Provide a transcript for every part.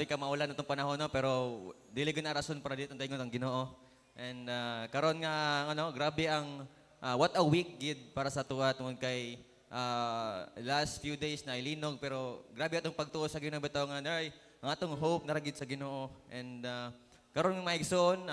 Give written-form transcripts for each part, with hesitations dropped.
ka maulan itong panahon, no? Pero dili gyud na rason para dito tayo ng Ginoo. And karon nga grabe ang what a week gid para sa tuwa tungod kay last few days na ilinog, pero grabe atong pagtuo sa Ginoo bitaw nga ang atong hope naragid sa Ginoo. And karon nga maigsoon,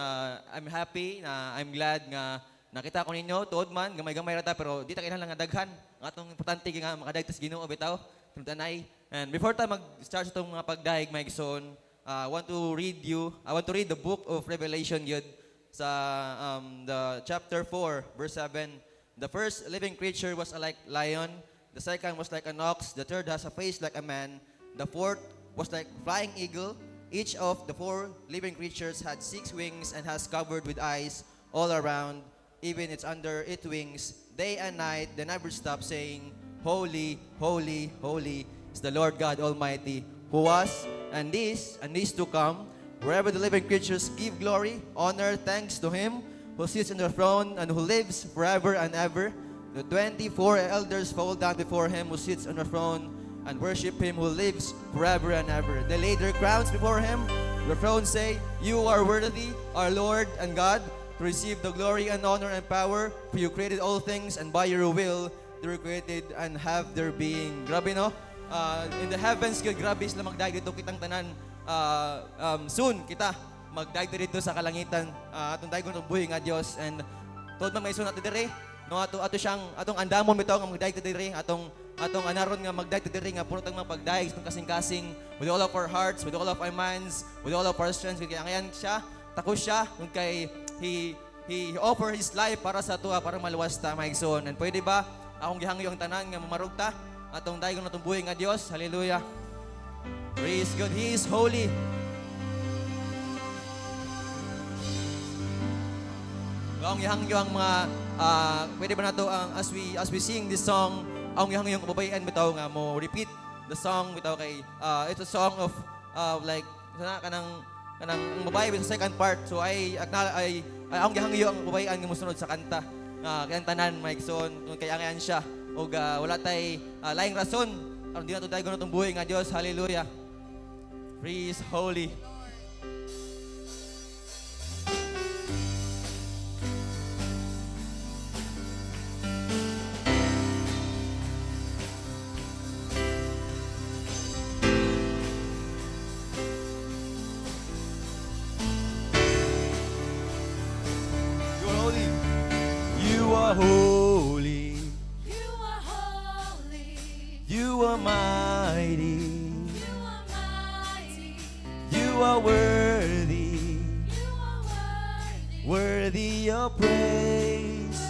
I'm happy I'm glad nga nakita ko ninyo tuod man gamay-gamay ra ta, pero di ta kinahanglan nga daghan. Ang atong importante nga makadagtas Ginoo bitaw. Tuntanay. And before tayo mag-start sa itong mga pagdahig, Maigsoon, I want to read the book of Revelation yun sa the chapter 4, verse 7. The first living creature was like lion, the second was like an ox, the third has a face like a man, the fourth was like flying eagle. Each of the four living creatures had 6 wings and has covered with eyes all around, even it's under its wings. Day and night, they never stop saying, Holy, holy, holy is the Lord God Almighty, who was, and is to come. Wherever the living creatures give glory, honor, thanks to Him who sits on the throne and who lives forever and ever. The 24 elders fall down before Him who sits on the throne and worship Him who lives forever and ever. They lay their crowns before Him. The throne say, You are worthy, our Lord and God, to receive the glory and honor and power, for You created all things, and by Your will they were created and have their being. Grabe, no? In the heavens, grabe sila magdaig dito kitang tanan. Soon, kita magdaig dito sa kalangitan. Atong daig ng buhay nga Diyos. And tuod man may isun natin dire. No, ato siyang, atong andamon bitaw nga magdaig dire. Atong anaron nga magdaig dire nga puno tang mga pagdaig, itong kasing-kasing, with all of our hearts, with all of our minds, with all of our strengths. Kaya ngayon siya, takos siya, kung kay He offer His life para sa tuwa, para maluwas ta, Maigsoon. And pwede ba akong gihangyo ang tanan nga mamarog ta atong dayon natong buhay nga Dios. Hallelujah. Praise God. He is holy. Akong gihangyo ang mga pwede ba nato ang as we sing this song, akong gihangyo ang kababayan bitaw nga mo repeat the song bitaw kay it's a song of like sana kanang ang babae sa second part. So akong gihangyo ang kababayan nga mosunod sa kanta. Kayang tanan, Maigsoon, kaya ngayon siya. O wala tay laing rason. Di na ito tayo ganitong buhay nga Diyos. Hallelujah. Praise holy. You are holy. You are holy. You are mighty. You are mighty. You are worthy. You are worthy. Worthy of praise.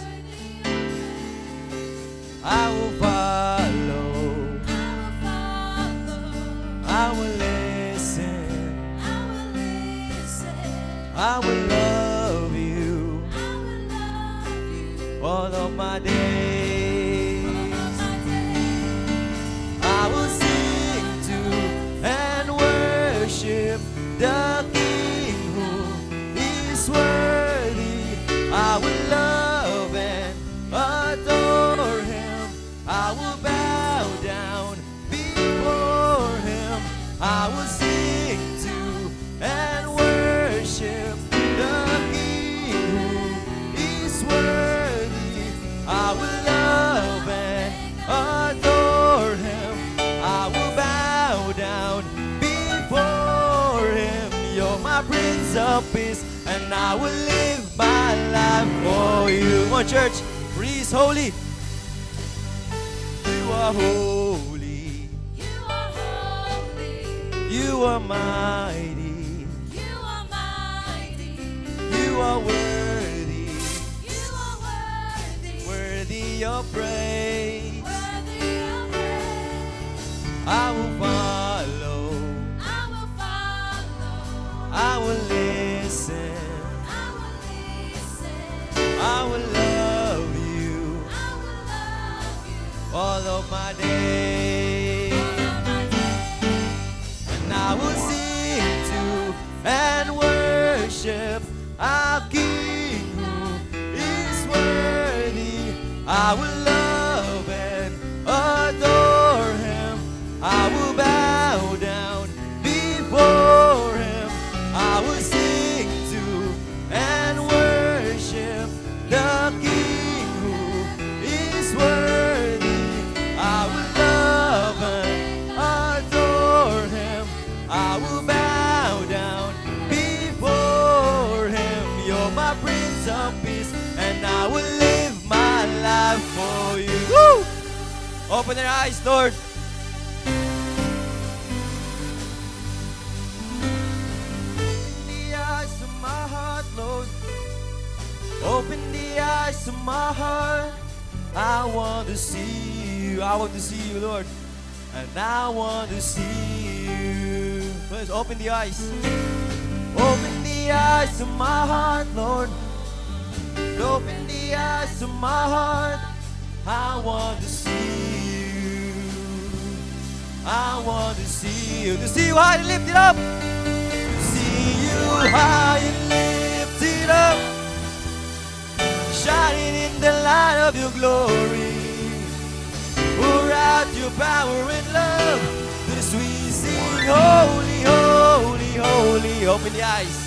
I will follow. I will follow. I will listen. I will listen. I will love you. All of my days, I will sing to and worship the King who is worthy. I will love and adore Him. I will bow down before Him. I will sing to and worship the King who is worthy. I will love and adore Him. I will bow down before Him. You're my Prince of Peace, and I will live my life for You. Come on, church, praise holy. You are holy. You are holy. You are mighty. You are mighty. You are worthy. Worthy of praise. Worthy of praise. I will follow. I will follow. I will listen. I will listen. I will love You. I will love You. All of my days. All of my days. And I will sing to and worship our King who is worthy. I will love and adore Him. I will bow down before Open their eyes, Lord. Open the eyes of my heart, Lord. Open the eyes of my heart. I want to see you. I want to see you, Lord. And I want to see you. Please open the eyes. Open the eyes of my heart, Lord. Open the eyes of my heart. I want to see you. I want to see you. To see you high and lift it up. To see you high and lift it up. Shining in the light of your glory. Pour out your power and love. As we sing, holy, holy, holy. Open the eyes.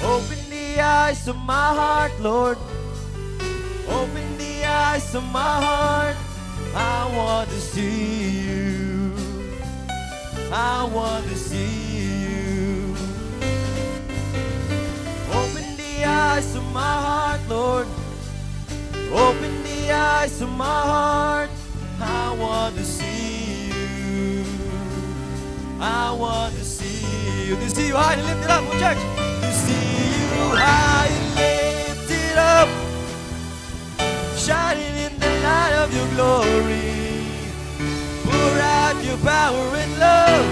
Open the eyes of my heart, Lord. Open the eyes of my heart. I want to see you. I want to see you. Open the eyes of my heart, Lord. Open the eyes of my heart. I want to see you. I want to see you. To see you high and lift it up, oh church. To see you high and lift it up. Shining in the light of your glory. Pour out your power and love.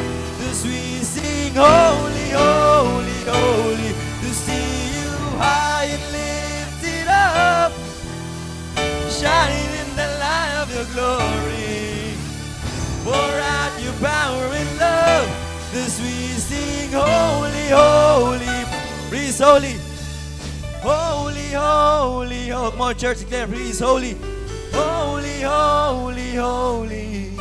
As we sing, holy, holy, holy. To see you high and lift it up. Shining in the light of your glory. Pour out your power and love. As we sing, holy, holy. Please, holy. Holy, holy, holy. Come on, church, declare, please, holy. Holy, holy, holy.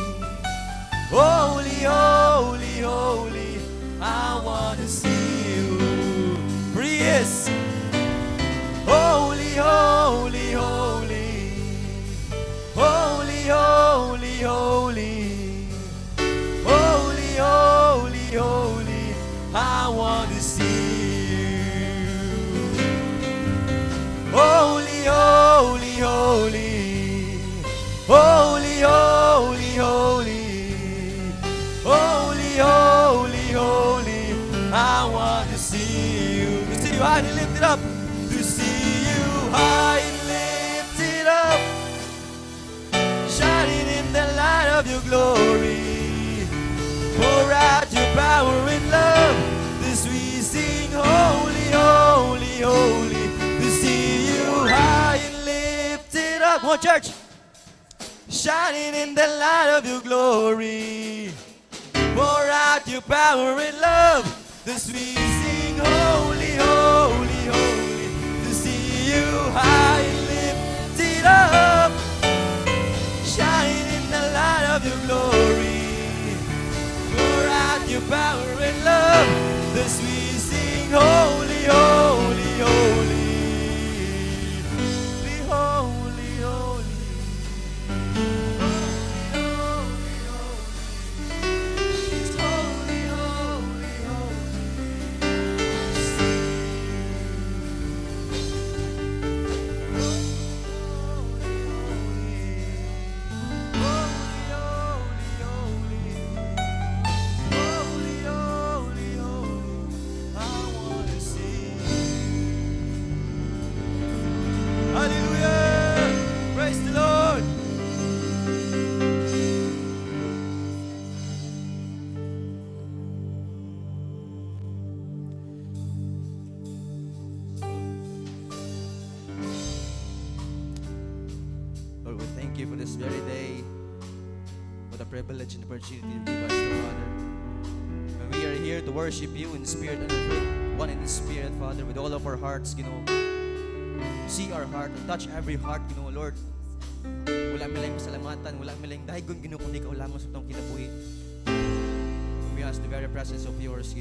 Holy, holy, holy. I want to see you. Praise. Holy, holy, holy. Holy, holy, holy. Holy, holy, holy. I want to see you. Holy, holy, holy. Holy, holy, holy. Holy, holy, holy. I want to see you. To see you high and lift it up. To see you high and lift it up. Shining in the light of your glory. Pour out your power and love. As we sing, holy, holy, holy. To see you high and lift it up. Come on, church. Shining in the light of your glory. Pour out your power and love. As we sing, holy, holy, holy. To see you high and lift it up. Shining in the light of your glory. Pour out your power and love. As we sing, holy, holy, holy. Be holy, holy. Holy, holy, holy. It's holy, holy, hallelujah! Praise the Lord! Lord, we thank you for this very day, for the privilege and opportunity to give us the Father. And we are here to worship you in spirit and in truth, one in the spirit, Father, with all of our hearts, see our heart and touch every heart, Lord. Wala milang masalamatan, wala milang dahigon, kundi ka ulamang sa itong kinabuhi. We ask the very presence of yours,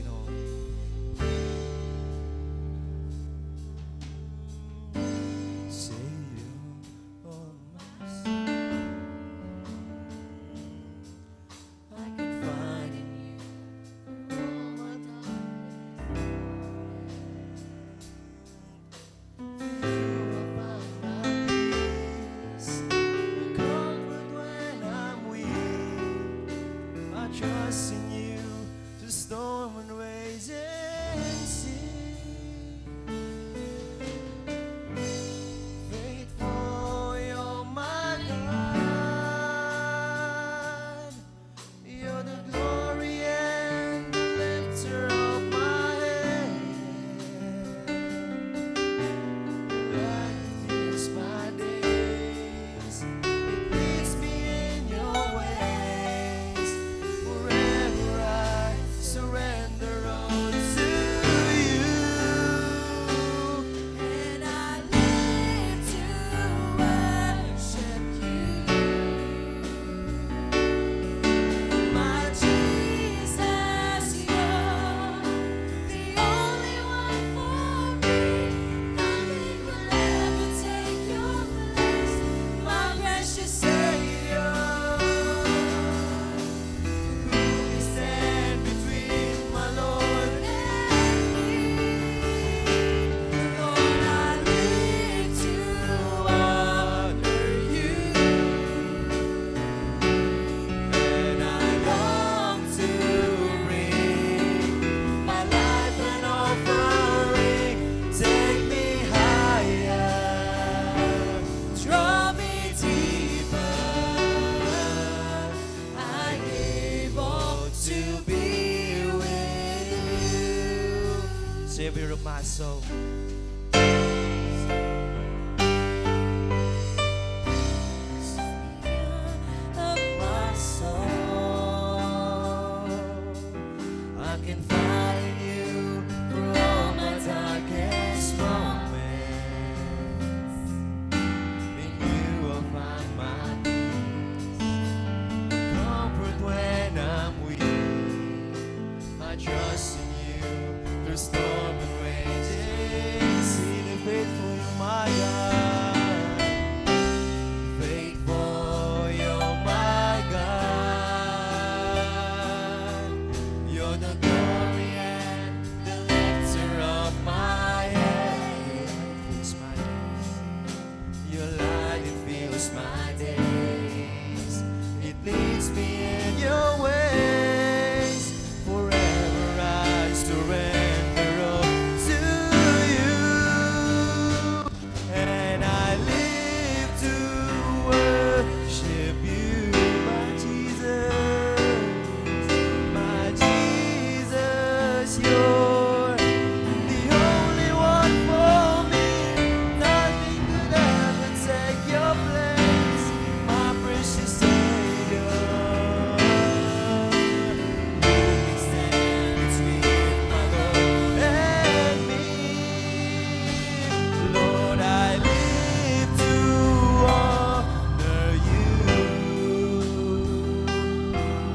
Savior of my soul. Of my soul, I can find you through all my darkest moments. In you I'll find my peace, comfort when I'm weak. I trust in you through storm and raging. See the faithful, you're my God. Faithful, you're my God. You're the glory and the lifter of my head. Your light, it fills my days. It leads me in your ways. Forever I surrender all to you. And I live to worship you, my Jesus. My Jesus, you're the only one for me. Nothing could ever take your place, my precious Savior. Who can stand between my Lord and me? Lord, I live to honor you,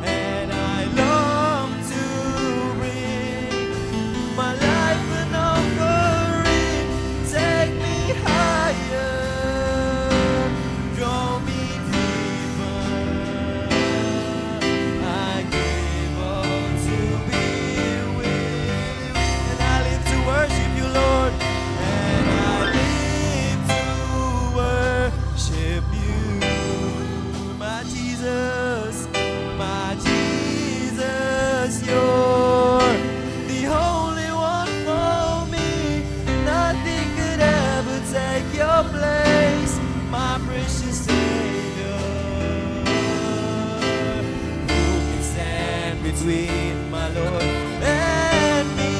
and I long to bring my life an offering. Take me higher, draw me deeper. I give all to be with you, and I live to worship you, Lord. And I live to worship you, my Jesus, my Jesus. You're the only one for me. Nothing could ever take your place, my precious Savior. Who can stand between my Lord and me?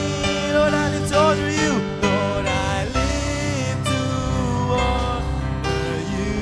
Lord, I live to honor you. Lord, I live to honor you.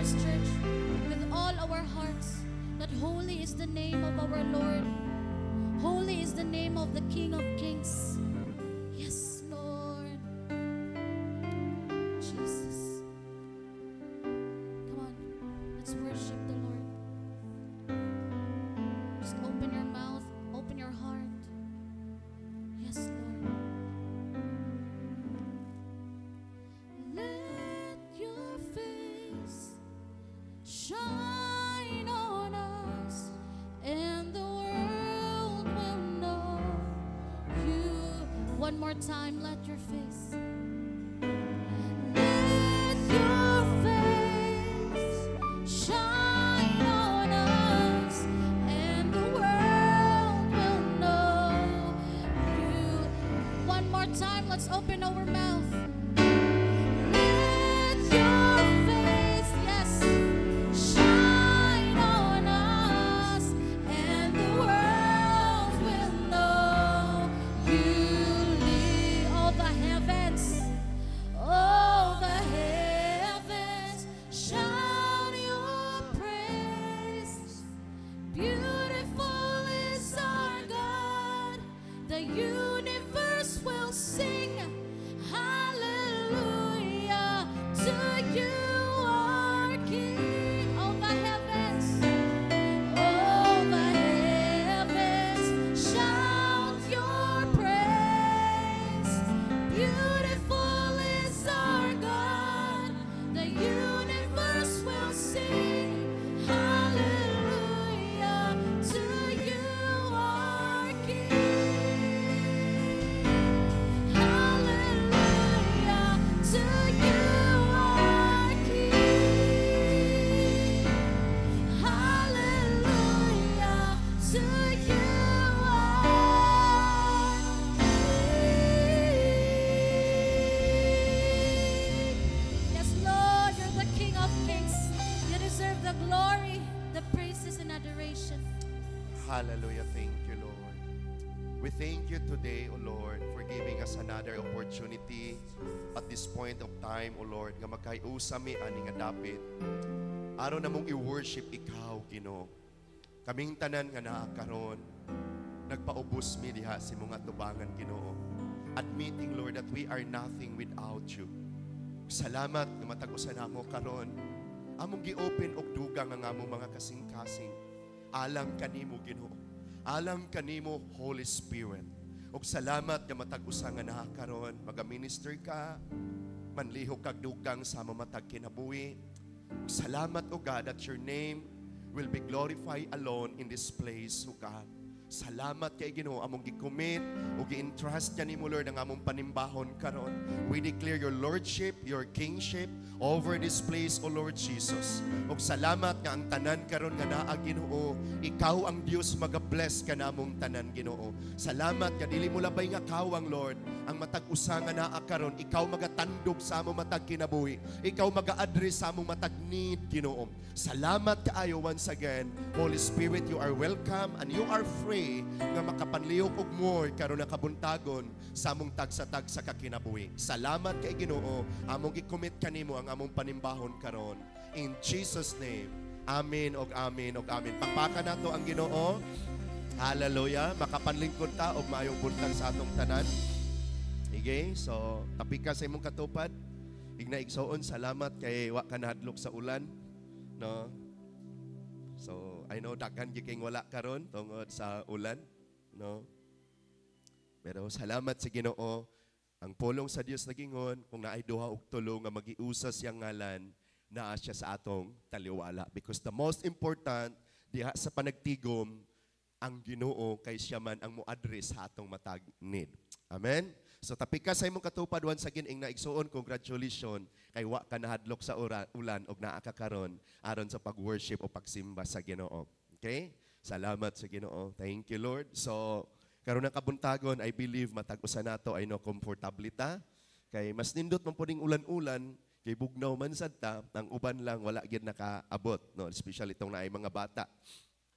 this church with all our hearts that holy is the name of our Lord. Holy is the name of the King of Kings. Yes, Lord. Jesus. Come on, let's worship the Lord. Just open your mouth, open your heart. Yes, Lord. Let your face shine on us, and the world will know you. One more time, let your face. Let your face shine on us, and the world will know you. One more time, let's open our mouth. Let your face, yes, shine on us, and the world will know you lead. All the heavens, shout your praise. Beautiful is our God. The universe will sing hallelujah to you, our King. All the heavens, shout your praise. Beautiful is our God. The universe will sing hallelujah to you, our King. Hallelujah to you, our King. Hallelujah to you, Yes, Lord, you're the King of Kings. You deserve the glory, the praises, and adoration. Hallelujah. Thank you, Lord. We thank you today, O Lord, for giving us another opportunity at this point of time, O Lord, nga magkaiusa mi ani nga dapit. Araw na mong i-worship ikaw, Ginoo. Kaming tanan nga naa karon, nagpaubos mi diha sa mga tubangan, Ginoo. Admitting, Lord, that we are nothing without you. Salamat nga matag-usa namo karon. Among gi-open og dugang ang among mga kasing-kasing. Alang kanimo, Ginoo. Alang kanimo, Holy Spirit. Og salamat nga matag-usa nga naa karon, maga-minister ka, manlihok kag dugang sa mamatag kinabuhi. Salamat, O God, that your name will be glorified alone in this place, O God. Salamat kay Ginoo among gi-commit o gi-entrust niya nimo, Lord, ang among panimbahon karon. We declare your lordship, your kingship over this place, O Lord Jesus. Og salamat nga ang tanan karon nga naa, Ginoo, ikaw ang Dios maga-bless ka namong tanan, Ginoo. Salamat nga dili mo labay nga kawang, Lord, ang matag usa nga naa karon, ikaw magatandog sa among matag kinabuhi. Ikaw maga-address sa among matag need, Ginoo. Salamat kaayo once again. Holy Spirit, you are welcome and you are free nga makapanlihok og more karon na kabuntagon sa among tagsa-tagsa ka kinabuhi. Salamat kay Ginoo. Among gi-commit kanimo ang among panimbahon karon. In Jesus name. Amen og amen og amen. Pakpaka nato ang Ginoo. Hallelujah. Makapanlingkod ta og maayong buntag sa atong tanan. Okay, so tapika sa imong katupad. Ignaigsoon, salamat kay wa ka nahadlok sa ulan. No? So, I know daghan giking wala karon tungod sa ulan, no? Pero salamat sa Ginoo. Ang pulong sa Dios nagingon kung naay duha og tulo nga magiusa siyang ngalan, naa siya sa atong taliwala, because the most important diha sa panagtigom ang Ginoo kay siya man ang mo-address sa atong matag need. Amen. So tapika sa imong katupad once again ing naigsuon, congratulations kay wa ka nahadlok sa ulan og naa ka karon aron sa pag-worship o pagsimba sa Ginoo. Okay? Salamat sa Ginoo. Thank you, Lord. So karon na kabuntagon, I believe matag-usa nato ay no comfortable ta kay mas nindot man puding ulan-ulan kay bugnaw man sad ta, ang uban lang wala gyud nakaabot, no, especially itong naay mga bata.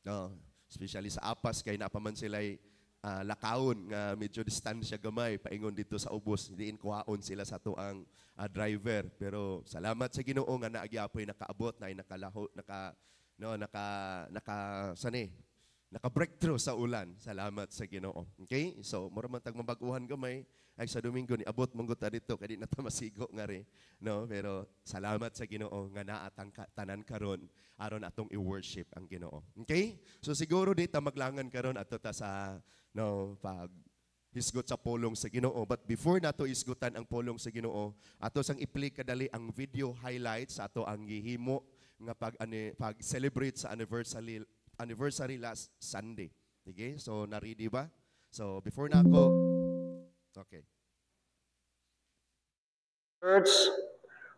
No, especially sa apas kay napaman sila'y lakaon nga medyo distansya gamay paingon dito sa ubos diin kuhaon sila sa tuang driver pero salamat sa Ginoo nga naagyapoy nakaabot na nakalaho naka breakthrough sa ulan. Salamat sa Ginoo. Okay? So mura man tag mabaguhan gamay ay sa Domingo ni abot mong ta dito kay di na ta masigo nga ri no pero salamat sa Ginoo nga naa tanan karon aron atong i-worship ang Ginoo. Okay? So siguro di ta maglangan karon ato ta sa pag hisgot sa pulong sa Ginoo. But before nato isgutan ang pulong sa Ginoo, ato sang i-play kadali ang video highlights sa ato ang gihimo nga pag celebrate sa anniversary last Sunday. Okay? So na-ready ba? So before na ako okay. Church,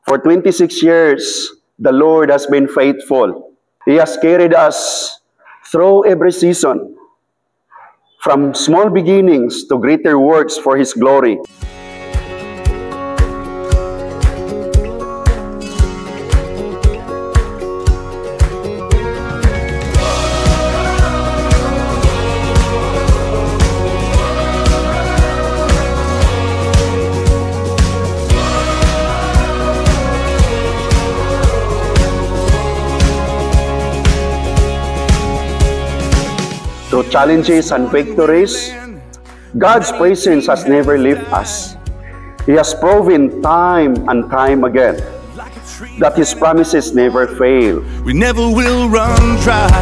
for 26 years, the Lord has been faithful. He has carried us through every season, from small beginnings to greater works for His glory. Through challenges and victories, God's presence has never left us. He has proven time and time again that His promises never fail. We never will run dry.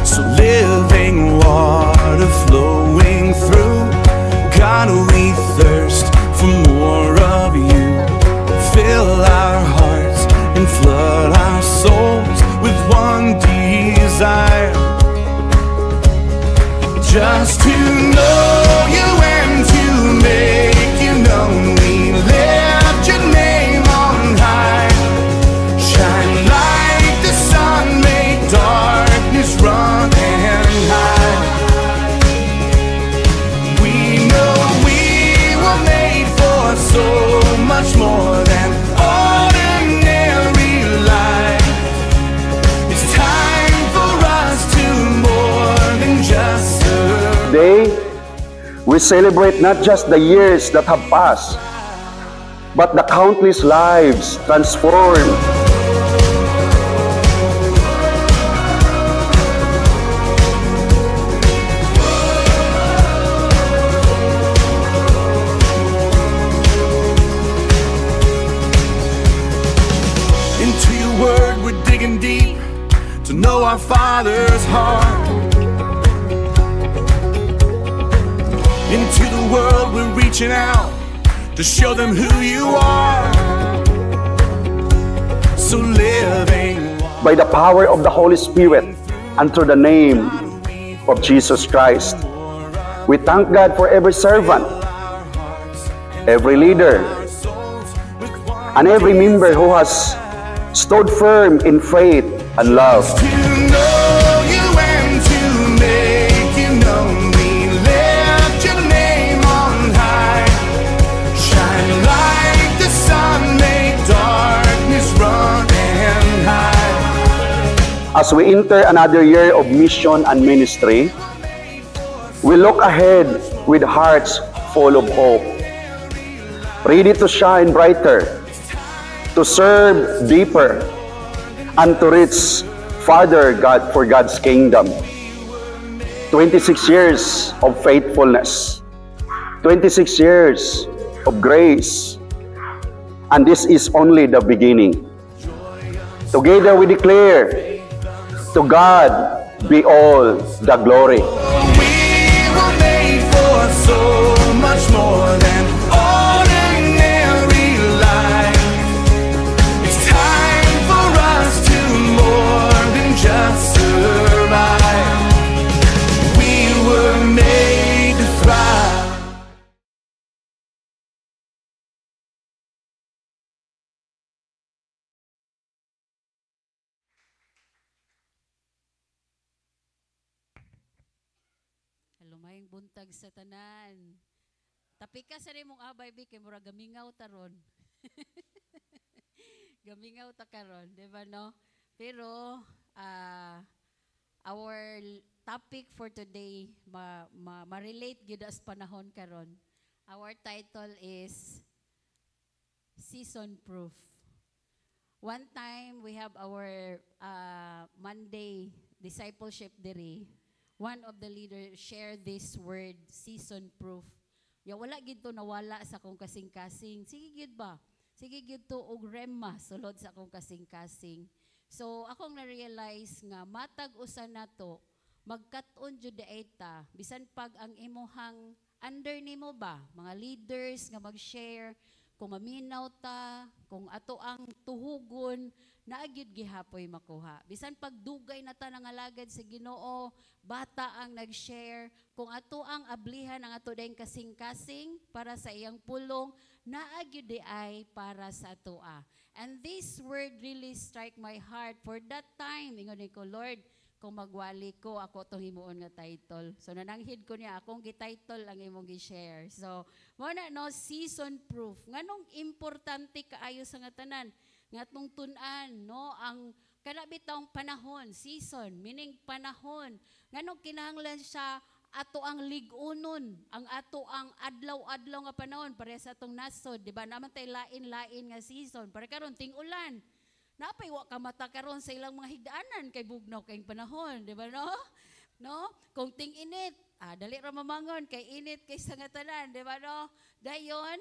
So living water flowing through, God, we thirst for more of you. Fill our hearts and flood our souls with one desire, just to know you and to make you known. We lift your name on high. Shine like the sun, make darkness run and hide. We know we were made for so much more than ordinary life. It's time for us to more than just Today, we celebrate not just the years that have passed, but the countless lives transformed. Into your word we're digging deep to know our Father's heart. Into the world we're reaching out to show them who you are. So living By the power of the Holy Spirit and through the name of Jesus Christ, we thank God for every servant, every leader, and every member who has stood firm in faith and love. to know you and to make you known. We lift your name on high. Shine like the sun, make darkness run and hide. As we enter another year of mission and ministry, we look ahead with hearts full of hope, ready to shine brighter, to serve deeper, and to reach farther for God's kingdom. 26 years of faithfulness, 26 years of grace, and this is only the beginning. Together we declare, to God be all the glory. We were made for so much more than ordinary life. It's time for us to more than just survive. We were made to thrive. Lumayong buntag sa tanan. Tapi ka sa mong abay bi kay mura gamingaw taron. Gamingaw ta karon, di ba no? Pero our topic for today ma-relate gyud as panahon karon. Our title is Season Proof. One time we have our Monday discipleship diri. One of the leaders shared this word, season proof. Ya wala gid to nawala sa akong kasing-kasing. Sige gid ba? Sige gid to og rema sulod sa akong kasing-kasing. So akong na-realize nga matag usa nato magkat-on jud daeta bisan pag ang imuhang under nimo ba mga leaders nga mag-share kung maminaw ta, kung ato ang tuhugon, naagyud gihapoy makuha. Bisan pagdugay na ta nangalagad sa Ginoo, bata ang nag-share, kung ato ang ablihan ang ato dayong kasing-kasing para sa iyang pulong, naagyud di ay para sa atoa. And this word really strike my heart. For that time, ingon ko, Lord, kung magwali ko, ako itong himuon nga title. So, nananghid ko niya, akong gi-title ang imong gi-share. So, muna no, season proof. Nganong importante kaayo sa nga tanan, nga tong tunan, no, ang kanabitang panahon, season, meaning panahon. Nganong kinahanglan siya, ato ang ligunon, ang ato ang adlaw-adlaw nga panahon, para sa atong nasod, di ba? Naman tayo lain-lain nga season, para karon ting-ulan. Napay wa ka mata karon sa ilang mga higdaanan kay bugnaw kay panahon, di ba no? No? Kung ting-init, dali ra mamangon kay init kay sangatanan, di ba no? Dayon,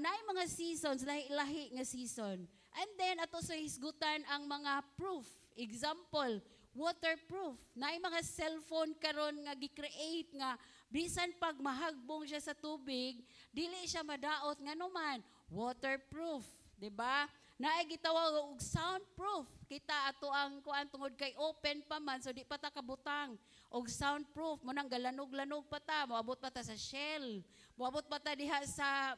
naay mga seasons, lahi-lahi nga season. And then ato sa hisgutan ang mga proof. Example, waterproof. Naay mga cellphone karon nga gi-create nga bisan pag mahagbong siya sa tubig, dili siya madaot nganuman, waterproof, di ba? Naay gitawag og soundproof. Kita ato ang kuan tungod kay open pa man so di pa ta kabutang. Og soundproof mo nang galanog-lanog pa ta, moabot pa ta sa Shell. Moabot pa ta diha sa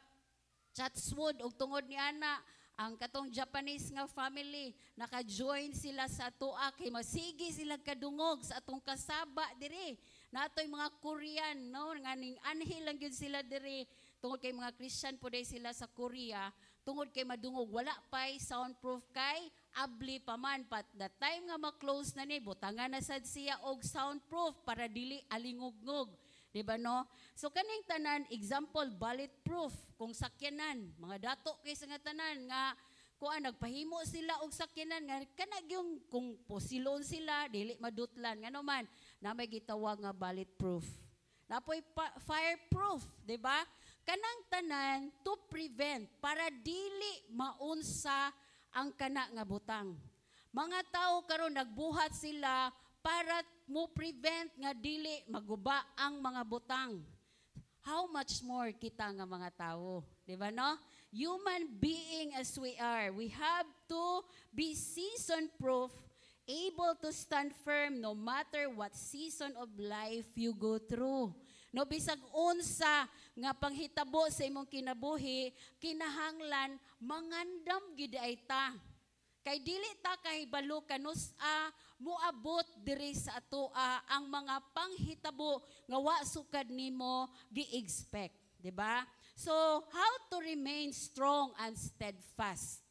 Chatswood og tungod ni ana ang katong Japanese nga family naka-join sila sa atoa kay masigi sila kadungog sa atong kasaba diri. Natoy mga Korean no nganing anhil lang gyud sila diri tungod kay mga Christian po day sila sa Korea. Tungod kay madungog, wala pa'y soundproof kay, abli pa man. But the time nga ma-close na ni, butangan na sad siya og soundproof para dili alingog-ngog. Diba no? So kaning tanan, example, bulletproof, kung sakyanan, mga dato kay sa nga tanan, nga kuan nagpahimo sila og sakyanan, nga kanag yung kung posilon sila, dili madutlan. Nga naman, na may gitawag nga bulletproof. Napoy fireproof, diba? Kanang tanan to prevent para dili maunsa ang kana nga butang. Mga tao karon nagbuhat sila para mo prevent nga dili maguba ang mga butang. How much more kita nga mga tao, di ba no? Human being as we are, we have to be season proof, able to stand firm no matter what season of life you go through. No bisag unsa nga panghitabo sa imong kinabuhi, kinahanglan mangandam gid ay ta. Kay dili ta kahibalo kanus moabot diri sa atoa ang mga panghitabo nga wa sukad nimo gi-expect, di ba? So, how to remain strong and steadfast?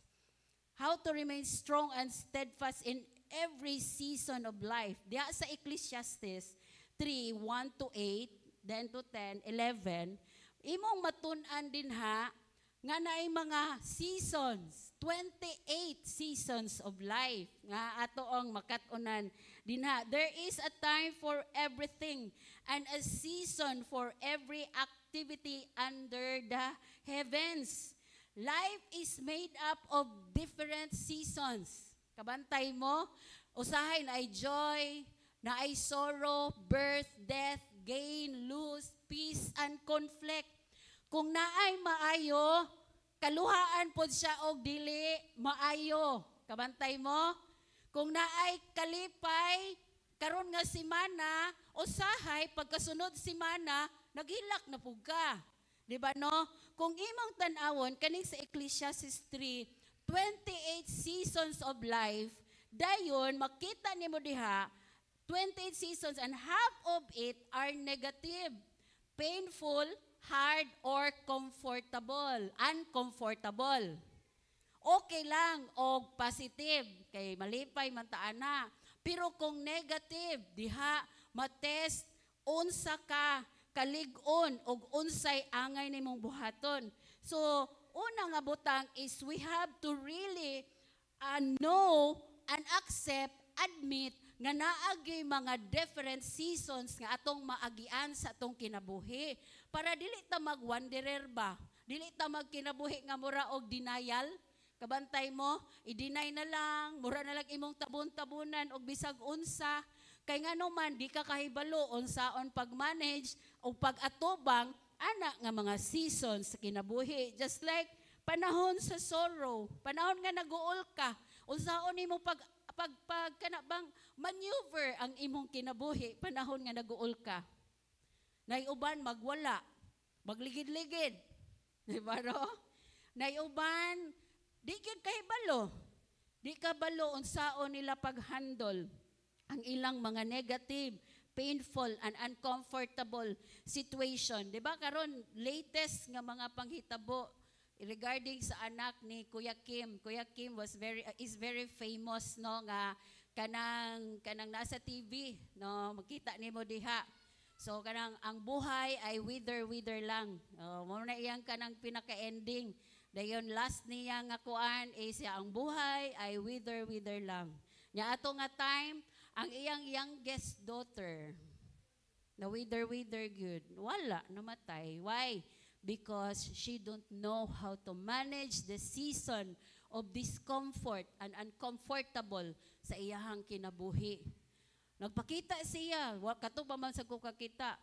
How to remain strong and steadfast in every season of life. Diya sa Ecclesiastes 3:1 to 8, then to 10, 11, imong matun-an din ha, nga naay mga seasons, 28 seasons of life, nga ato ang makat-unan din ha. There is a time for everything, and a season for every activity under the heavens. Life is made up of different seasons. Kabantay mo, usahay na ay joy, na ay sorrow, birth, death, gain, lose, peace, and conflict. Kung naay maayo, kaluhaan pod siya og dili maayo. Kabantay mo? Kung naay kalipay, karon nga simana, usahay pagkasunod simana, naghilak na pug ka. Di ba no? Kung imong tan-awon kaning sa Ecclesiastes 3, 28 seasons of life, dayon makita nimo diha 28 seasons and half of it are negative, painful, hard, or uncomfortable. Okay lang o positive, kay malipay man ta ana. Pero kung negative, diha matest unsa ka kalig-on og unsay angay nimong buhaton. So, una nga butang is we have to really know and accept, admit nga naagi mga different seasons nga atong maagian sa atong kinabuhi. Para dili ta mag-wanderer ba? Dili ta magkinabuhi nga mura og denial. Kabantay mo, i-deny na lang, mura na lang imong tabon-tabunan og bisag unsa. Kay nga naman, di ka kahibalo unsaon pag-manage o pag-atubang ana nga mga seasons sa kinabuhi. Just like panahon sa sorrow, panahon nga nag-uol ka, unsaon imong kanabang maneuver ang imong kinabuhi, panahon nga nag-uol ka. Naiuban magwala, magligid-ligid. Diba no? Naiuban, di gyud kahibalo. Di ka balo unsaon nila pag-handle ang ilang mga negative, painful, and uncomfortable situation. Diba karon latest nga mga panghitabo regarding sa anak ni Kuya Kim. Kuya Kim is very famous no nga kanang nasa TV no makita nimo diha. So kanang ang buhay ay wither lang. Mo na iyang kanang pinaka-ending. Dayon last niya nga kuan is ang buhay ay wither lang. Nya ato nga time ang iyang youngest daughter na wither good. Wala namatay. Why? Because she don't know how to manage the season of discomfort and uncomfortable sa iyahang kinabuhi. Nagpakita siya, kato pa man sa kukakita.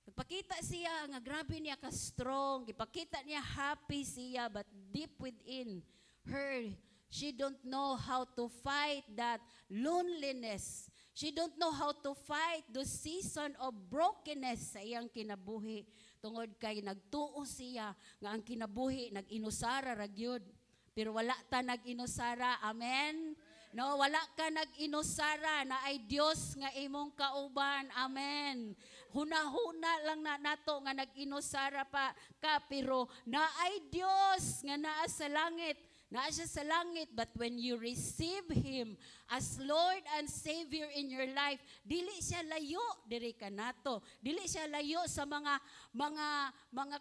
Nagpakita siya nga grabe niya ka strong, ipakita niya happy siya, but deep within her, she don't know how to fight that loneliness. She don't know how to fight the season of brokenness sa iyang kinabuhi. Tungod kay nagtuo siya nga ang kinabuhi nag-inusara ra gyud. Pero wala ta nag-inusara. Amen. No, wala ka nag-inusara na ay Dios nga imong kauban. Amen. Huna-huna lang na nato nga nag-inusara pa ka pero na ay Dios nga naa sa langit. Naa siya sa langit, but when you receive Him as Lord and Savior in your life, dili siya layo diri ka nato. Dili siya layo sa mga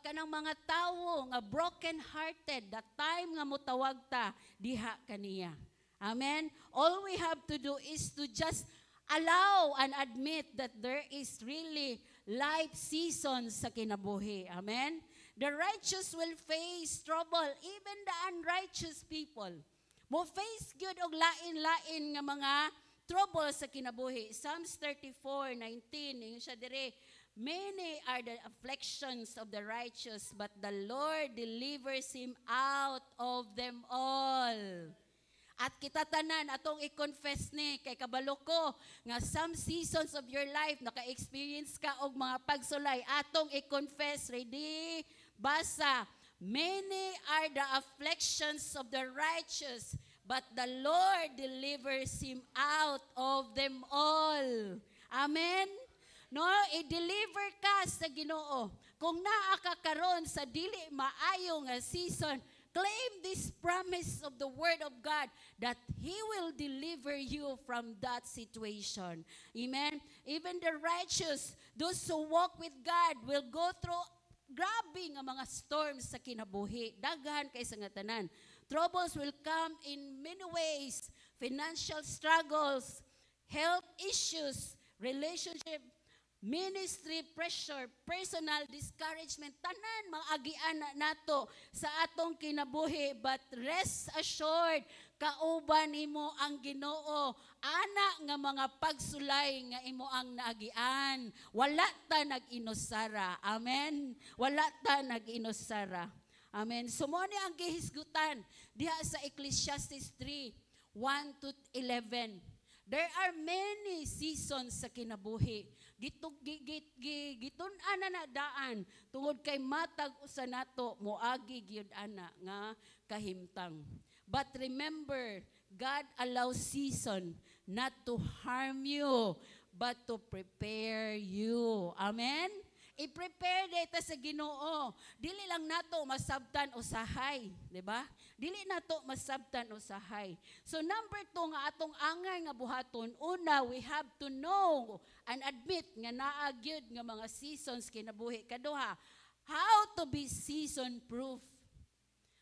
kanang mga tawo nga broken hearted. That time nga mutawag ta diha kaniya. Amen. All we have to do is to just allow and admit that there is really life seasons sa kinabuhi. Amen. The righteous will face trouble, even the unrighteous people. Mo face good og lain-lain nga mga trouble sa kinabuhi. Psalms 34:19, yung siya dire, many are the afflictions of the righteous, but the Lord delivers him out of them all. At kita tanan atong i-confess ni kay kabalo ko nga some seasons of your life naka-experience ka og mga pagsulay, atong i-confess. Ready? Basa. Many are the afflictions of the righteous, but the Lord delivers him out of them all. Amen? No, i-deliver ka sa Ginoo. Kung naa ka karon sa dili maayo nga season, claim this promise of the Word of God that He will deliver you from that situation. Amen? Even the righteous, those who walk with God, will go through grabe nga mga storms sa kinabuhi. Daghan kay sa nga tanan. Troubles will come in many ways. Financial struggles, health issues, relationship, ministry pressure, personal discouragement, tanan mga agian nato sa atong kinabuhi. But rest assured, kauban nimo ang Ginoo. Ana nga mga pagsulay nga imo ang naagian. Wala ta nag-inusara. Amen. Wala ta nag-inusara. Amen. Sumo ni ang gihisgutan diha sa Ecclesiastes 3:1-11. There are many seasons sa kinabuhi. Gitun-ana na daan tungod kay matag usa nato moagi gyud ana nga kahimtang. But remember, God allows season not to harm you, but to prepare you. Amen? I-prepare data sa Ginoo. Dili lang nato masabtan usahay, di ba? Dili nato masabtan usahay. So number 2 nga atong angay nga buhaton, una we have to know and admit nga naa gyud nga mga seasons kinabuhi. Kaduha, how to be season proof.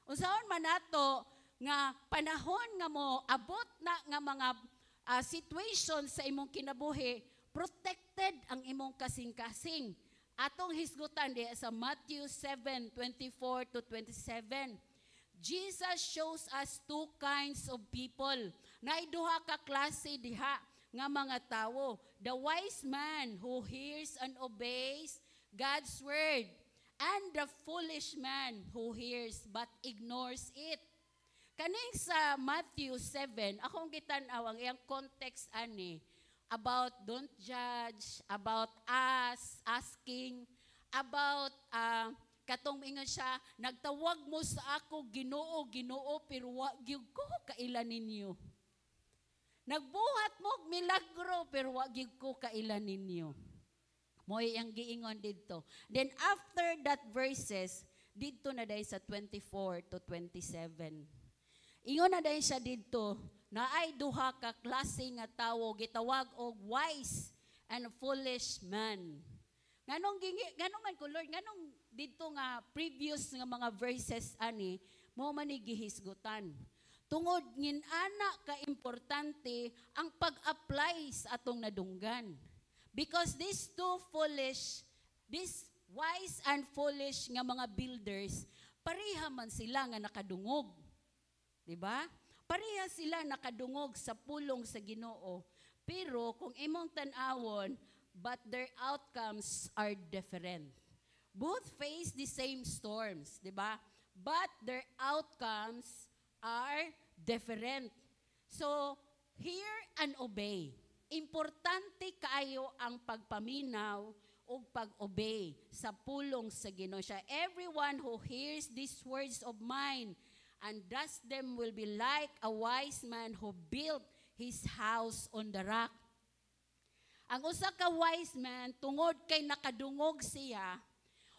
Unsaon man nato nga panahon nga mo abot na nga mga situations sa imong kinabuhi, protected ang imong kasing-kasing. Atong hisgutan di sa Matthew 7:24 to 27. Jesus shows us two kinds of people. Naiduha ka klase diha nga mga tawo. The wise man who hears and obeys God's word, and the foolish man who hears but ignores it. Kaning sa Matthew 7, akong gitan-aw ang iyang context ani about don't judge, about us, asking, about katong ingon siya, nagtawag mo sa ako, Ginoo, Ginoo, pero wa gyud ko kailan ninyo. Nagbuhat mo milagro, pero wa gyud ko kailan ninyo. Mo'y ang giingon didto. Then after that verses, didto na dahil sa 24 to 27. Ingon na dahil siya didto, na ay duha ka klase nga tawo gitawag og wise and foolish man. Nganong man ko Lord, nganong didto nga previous nga mga verses ani mo man ni gihisgutan. Tungod ngin-ana ka importante ang pag-apply sa atong nadunggan. Because these wise and foolish nga mga builders, pareha man sila nga nakadungog. Diba? Pareha sila nakadungog sa pulong sa Ginoo. Pero kung imong tan-awon, but their outcomes are different. Both face the same storms, di ba? But their outcomes are different. So, hear and obey. Importante kaayo ang pagpaminaw o pag-obey sa pulong sa Ginoo. Everyone who hears these words of mine and thus them will be like a wise man who built his house on the rock. Ang usa ka wise man, tungod kay nakadungog siya,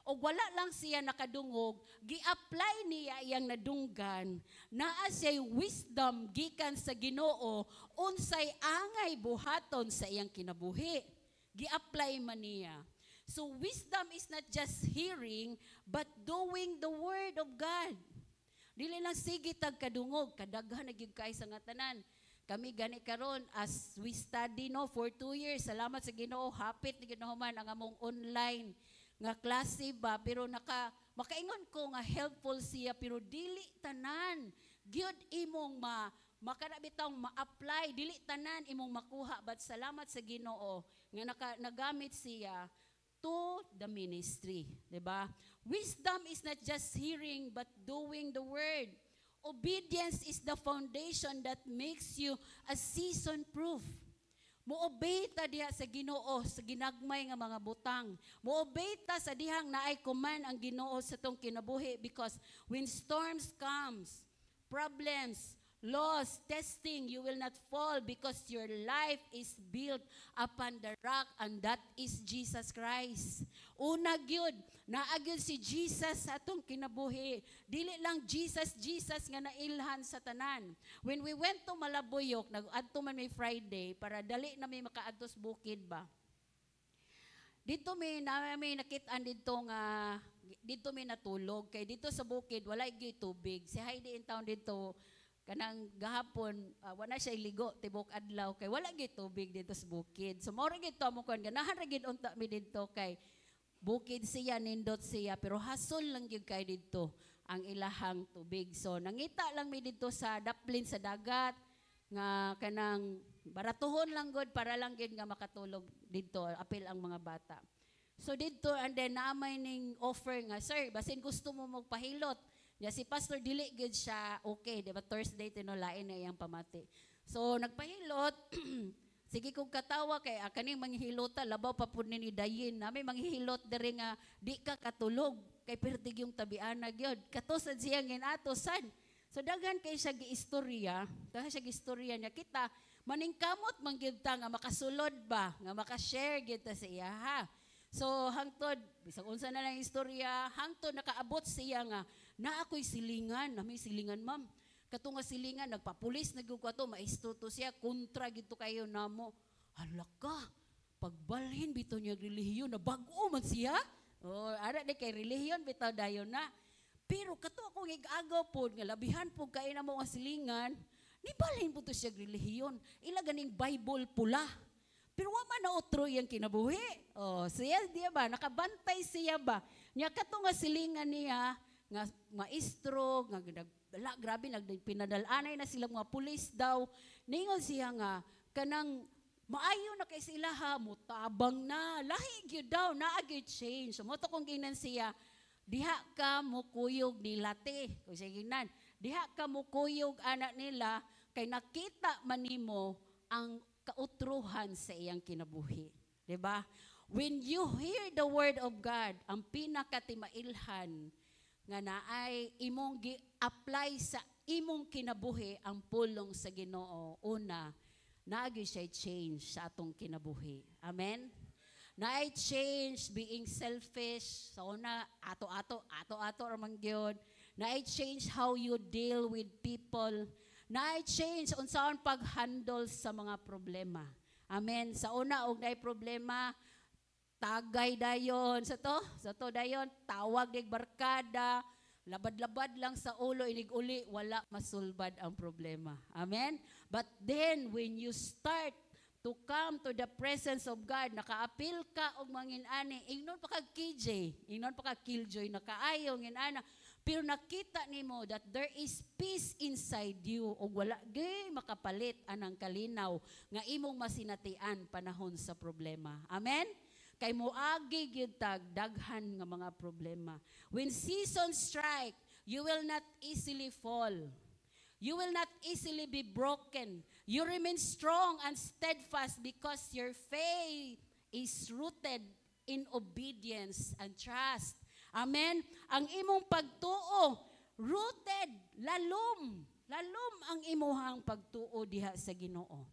o wala lang siya nakadungog, gi-apply niya iyang nadunggan, naa siya'y wisdom gikan sa Ginoo, unsay angay buhaton sa iyang kinabuhi. Gi-apply man niya. So wisdom is not just hearing, but doing the word of God. Dili lang sige tag kadungog, kadaghan na gyud kay sa nga tanan. Kami gani karon as we study for 2 years. Salamat sa Ginoo, hapit ni Ginoo man ang among online nga klase ba, pero makaingon ko nga helpful siya, pero dili tanan gyud imong makanabitang ma-apply, dili tanan imong makuha, but salamat sa Ginoo nga nagamit siya to the ministry, di ba? Wisdom is not just hearing but doing the word. Obedience is the foundation that makes you a season proof. Mo-obey ta diha sa Ginoo sa ginagmay nga mga butang. Mo-obey ta sa dihang naay command ang Ginoo sa tong kinabuhi, because when storms comes, problems, loss, testing, you will not fall because your life is built upon the rock, and that is Jesus Christ. Una gyud, naagyud si Jesus sa atong kinabuhi. Dili lang Jesus nga nailhan sa tanan. When we went to Malabuyok, nag-adto man may Friday para dali na may makaadtos bukid ba. Dito may nakitaan dito may natulog kay dito sa bukid wala gyud tubig. Si Heidi in town dito kanang gahapon wala siya ligo tibok adlaw kay wala gyud tubig dito sa bukid. So mao ra gyud to mo kon ganahan ra gyud unta mi didto kay bukid siya, nindot siya, pero hasol lang gyud kay didto ang ilahang tubig. So nangita lang mi didto sa daplin sa dagat nga kanang baratuhon lang gud para lang gyud nga makatulog didto apil ang mga bata. So didto, and then naamay ning offer nga, sir, basin gusto mo magpahilot. Ya si Pastor dili gid siya okay, di ba? Thursday tinulain na iyang pamati. So nagpahilot, sige kong katawa kay kaning manghihilota labaw pa pud ni Dayin. Nami manghihilot diri nga di ka katulog kay pertig yung tabiana gyud. Katusan siya ginatosan. So daghan kay siya giistorya, niya kita maningkamot man gyud ta nga makasulod ba, nga maka-share gyud ta sa iya ha. So hangtod bisag unsa na lang istorya, hangtod nakaabot siya nga na ako'y silingan, nami silingan ma'am. Kato nga silingan nagpapulis nagugwa to maestro to siya kontra gito kayo namo. Hala ka. Pagbalhin bitaw niya relihiyon na bag-o man siya. Oh, ara di kay relihiyon bitaw dayon na. Pero kato ako gigagaw pod nga labihan pod kay na mo nga silingan, ni balhin po to siya relihiyon. Ila ganing Bible pula. Pero wa man na otro yang kinabuhi. Oh, siya di ba nakabantay siya ba? Nya kato nga silingan niya nga maestro nga grabe pinadalanay na sila mga pulis daw. Ningon siya nga kanang maayo na kay sila ha, mutabang na, lahi gyud daw, naagyo change. So, mo to kung ginan siya, diha ka mukuyog nilate. Kung siya ginan, diha ka mukuyog anak nila, kay nakita man nimo ang kautruhan sa iyang kinabuhi. Diba? When you hear the word of God, ang pinakatimailhan, nga naay imong gi-apply sa imong kinabuhi ang pulong sa Ginoo. Una, naagi siya change sa atong kinabuhi. Amen? Naay change being selfish. So na ato ramang gyud. Naay change how you deal with people. Naay change unsaon pag-handle sa mga problema. Amen. Sa una og naay problema, tagay dayon sa to dayon tawag dig barkada. Labad-labad lang sa ulo, inig-uli, wala masulbad ang problema. Amen? But then, when you start to come to the presence of God, nakaapil ka og mangin-ani, ingnon pa kag KJ, ingnon pa kag killjoy, nakaayo, ngin-ana, pero nakita nimo that there is peace inside you, og wala gay makapalit anang kalinaw, nga imong masinatian panahon sa problema. Amen? Kay moagi gyud tag daghan nga mga problema. When seasons strike, you will not easily fall. You will not easily be broken. You remain strong and steadfast because your faith is rooted in obedience and trust. Amen. Ang imong pagtuo rooted, lalom ang imuhang pagtuo diha sa Ginoo.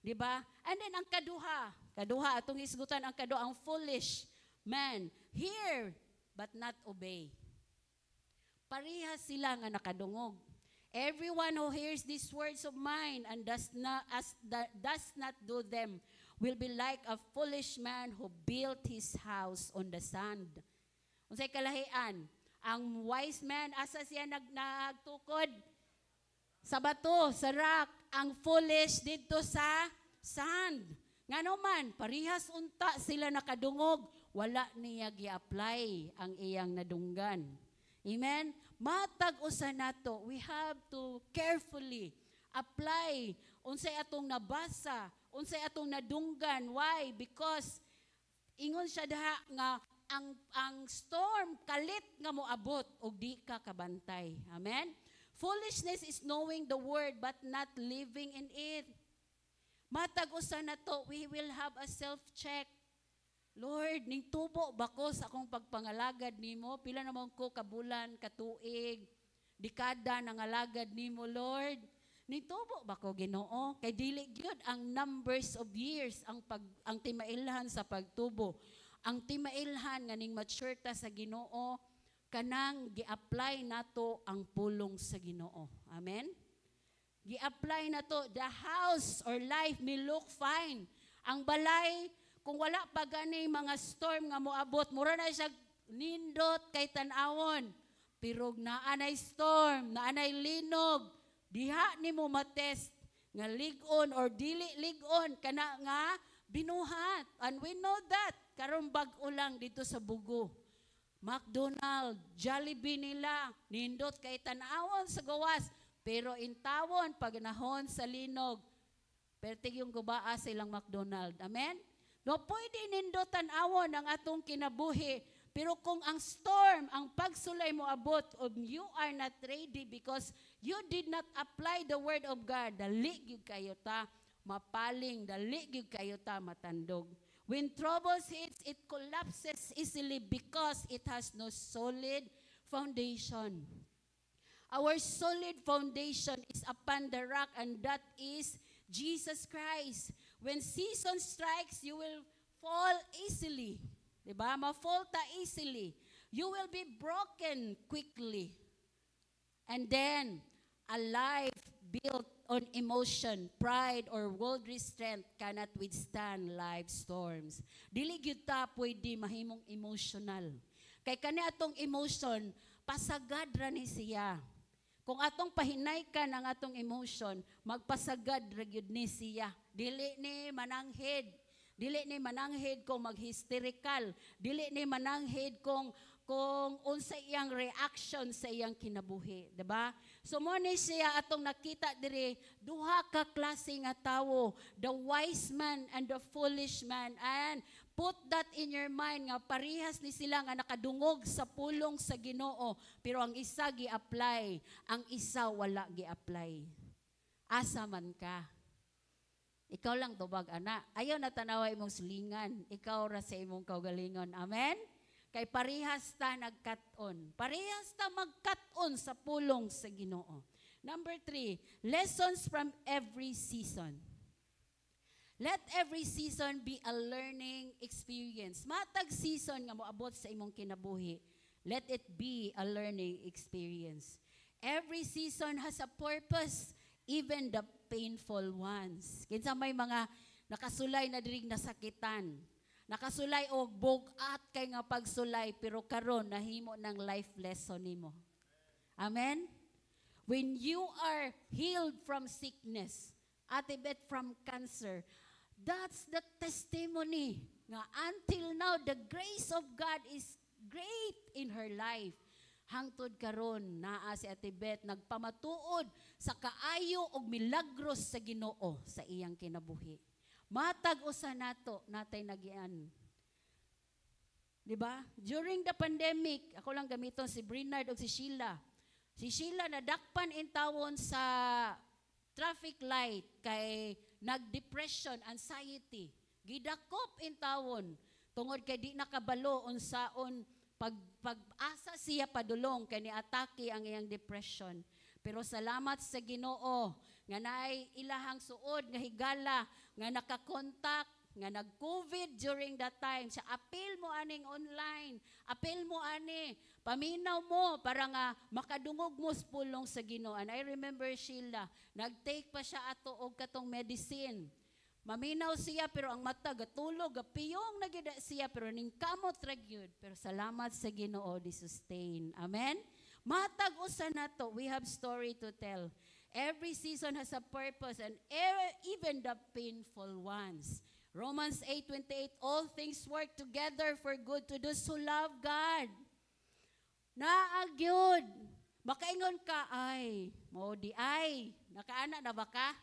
Diba? And then ang kaduha, atong hisgutan ang kaduha, ang foolish man, hear but not obey. Parehas sila nga nakadungog. Everyone who hears these words of mine and does not do them will be like a foolish man who built his house on the sand. Unsay kalahian? Ang wise man, asa siya nagtukod? Sa bato, sa rock. Ang foolish dito sa sand. Ngano man, parihas unta sila nakadungog, wala niya gi-apply ang iyang nadunggan. Amen? Matag usa nato, we have to carefully apply unsay atong nabasa, unsay atong nadunggan. Why? Because ingon siya daha nga ang storm kalit nga moabot og di ka kabantay. Amen? Foolishness is knowing the word but not living in it. Matag usa na to, we will have a self-check. Lord, ning tubo ba ko sa akong pagpangalagad nimo? Pila naman ko kabulan, katuig, dekada nangalagad nimo, Lord? Ning tubo ba ko, Ginoo? Kay dili gyud ang numbers of years ang timailhan sa pagtubo. Ang timailhan nga ning mature ta sa Ginoo, kanang gi-apply nato ang pulong sa Ginoo. Amen? Gi-apply nato, the house or life may look fine. Ang balay, kung wala pa gani mga storm nga moabot, mura na siya nindot kay tan-awon. Pero naanay storm, naanay linog, diha nimo matest nga ligon or dili ligon kana nga binuhat. And we know that karon bag-o lang dito sa Bugo. McDonald's, Jollibee nila, nindot kay tan-awon sa gawas, pero intawon pag nahon sa linog, pertig yung gubaa sa ilang McDonald's. Amen? No, pwede nindot tan-awon ang atong kinabuhi, pero kung ang storm, ang pagsulay mo abot, of you are not ready because you did not apply the word of God, dali gyud kayo ta mapaling, dali gyud kayo ta matandog. When troubles hits, it collapses easily because it has no solid foundation. Our solid foundation is upon the rock, and that is Jesus Christ. When season strikes, you will fall easily. Diba? Ma-fall ta easily. You will be broken quickly. And then, a life built on emotion, pride, or worldly strength cannot withstand life storms. Dili gyud ta pwede mahimong emotional. Kay kani atong emotion, pasagad ra ni siya. Kung atong pahinaykan ang atong emotion, magpasagad ra gyud ni siya. Dili ni mananghid. Dili ni mananghid kung mag-hysterical. Dili ni mananghid kung unsa iyang reaction sa iyang kinabuhi, diba? So mo ni siya atong nakita diri, duha ka klase nga tawo, the wise man and the foolish man. And put that in your mind nga parehas ni sila nga nakadungog sa pulong sa Ginoo, pero ang isa gi-apply, ang isa wala gi-apply. Asa man ka? Ikaw lang tubag ana. Ayaw na tanawa imong silingan. Ikaw ra sa imong kaugalingon. Amen? Kay parehas ta nagkat-on. Parehas ta magkat-on sa pulong sa Ginoo. Number 3, lessons from every season. Let every season be a learning experience. Matag season nga moabot sa imong kinabuhi, let it be a learning experience. Every season has a purpose, even the painful ones. Kinsa may mga nakasulay na diring nasakitan. Nakasulay og bugat kay nga pagsulay, pero karon nahimo ng life lesson nimo. Amen? When you are healed from sickness, atibet from cancer, that's the testimony nga until now the grace of God is great in her life. Hangtod karon naa si atibet nagpamatuod sa kaayo og milagros sa Ginoo sa iyang kinabuhi. Matag usa nato natay nagian. Di ba? During the pandemic, ako lang gamiton si Bernard o si Sheila. Si Sheila nadakpan in tawon sa traffic light kay nag-depression, anxiety. Gidakop in tawon tungod kay di nakabalo unsaon pag-asa siya padulong kay niatake ang iyang depression. Pero salamat sa Ginoo nga naay ilahang suod nga higala nga nakakontak nga nag-COVID during that time. Sa appeal mo aning online, appeal mo ani, paminaw mo para nga makadungog mo sa pulong sa Ginoo. And I remember Sheila, nag-take pa siya ato og katong medicine. Maminaw siya pero ang mata gatulog, gapiyong nagida siya pero ning kamot ra gyud. Pero salamat sa Ginoo di sustain. Amen. Matag usa nato, we have story to tell. Every season has a purpose and even the painful ones. Romans 8:28, all things work together for good to those who love God. Naagyod. Makaingon ka, ay, mo di ay, nakaana na ba ka?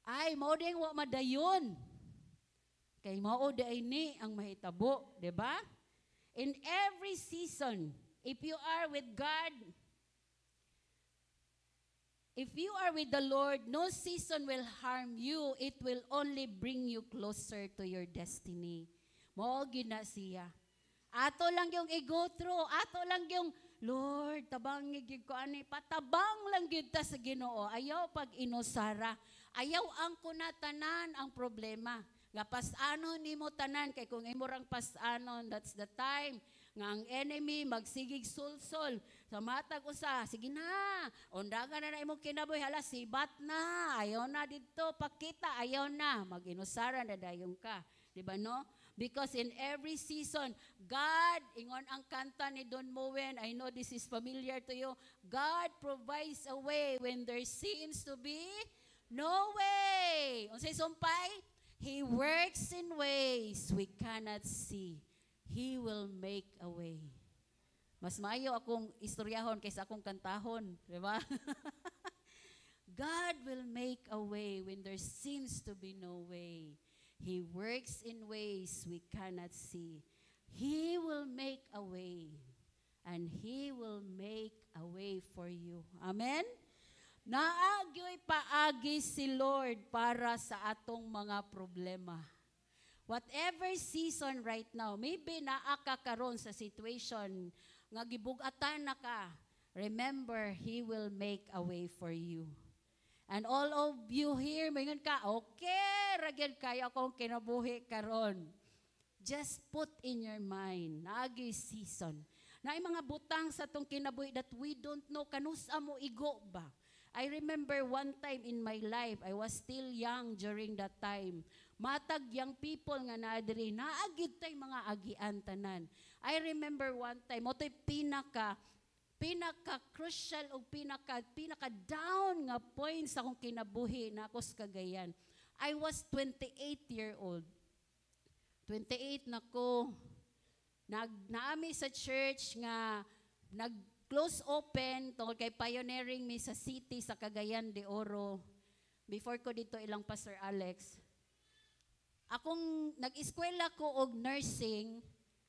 Ay, mo di wa madayon. Kay mao di ni ang mahitabo, di ba? In every season, if you are with God, if you are with the Lord, no season will harm you. It will only bring you closer to your destiny. Mo gina siya. Ato lang yung i-go through. Ato lang yung, Lord, tabang gid ko ani, patabang lang gid ta sa Ginoo. Ayaw pag inusara. Ayaw ang kunatanan ang problema. Nga pasanon nimo tanan kay kung imo rang pasanon, that's the time nga ang enemy magsigig sulsol sa matag usa, sige na, undagan na imong kinabuhi, hala sibat na, ayaw na dito, pakita, ayaw na, mag-inusara na dayon ka. Diba no? Because in every season, God, ingon ang kanta ni Don Moen, I know this is familiar to you, God provides a way when there seems to be no way. Unsay sumpay? He works in ways we cannot see. He will make a way. Mas maayo akong istoryahon kaysa akong kantahon. Diba? God will make a way when there seems to be no way. He works in ways we cannot see. He will make a way. And He will make a way for you. Amen? Naagyo'y paagi si Lord para sa atong mga problema. Whatever season right now, maybe naaka karon sa situation nga gibugatan na ka, remember, He will make a way for you. And all of you here, mayon ka, okay, ragyan kayo akong kinabuhi karon. Just put in your mind, naagi season. Na mga butang sa tong kinabuhi that we don't know, kanusa mo igo ba? I remember one time in my life, I was still young during that time. Matag young people nga na diri, naagid tay mga agian tanan. I remember one time, mo to'y pinaka-crucial o pinaka-down nga point sa akong kinabuhi na ako sa Cagayan. I was 28-year-old. 28 na ko. Naami sa church nga, nag-close open tungkol kay pioneering mi sa city sa Cagayan de Oro. Before ko dito ilang Pastor Alex. Akong nag-eskwela ko og nursing,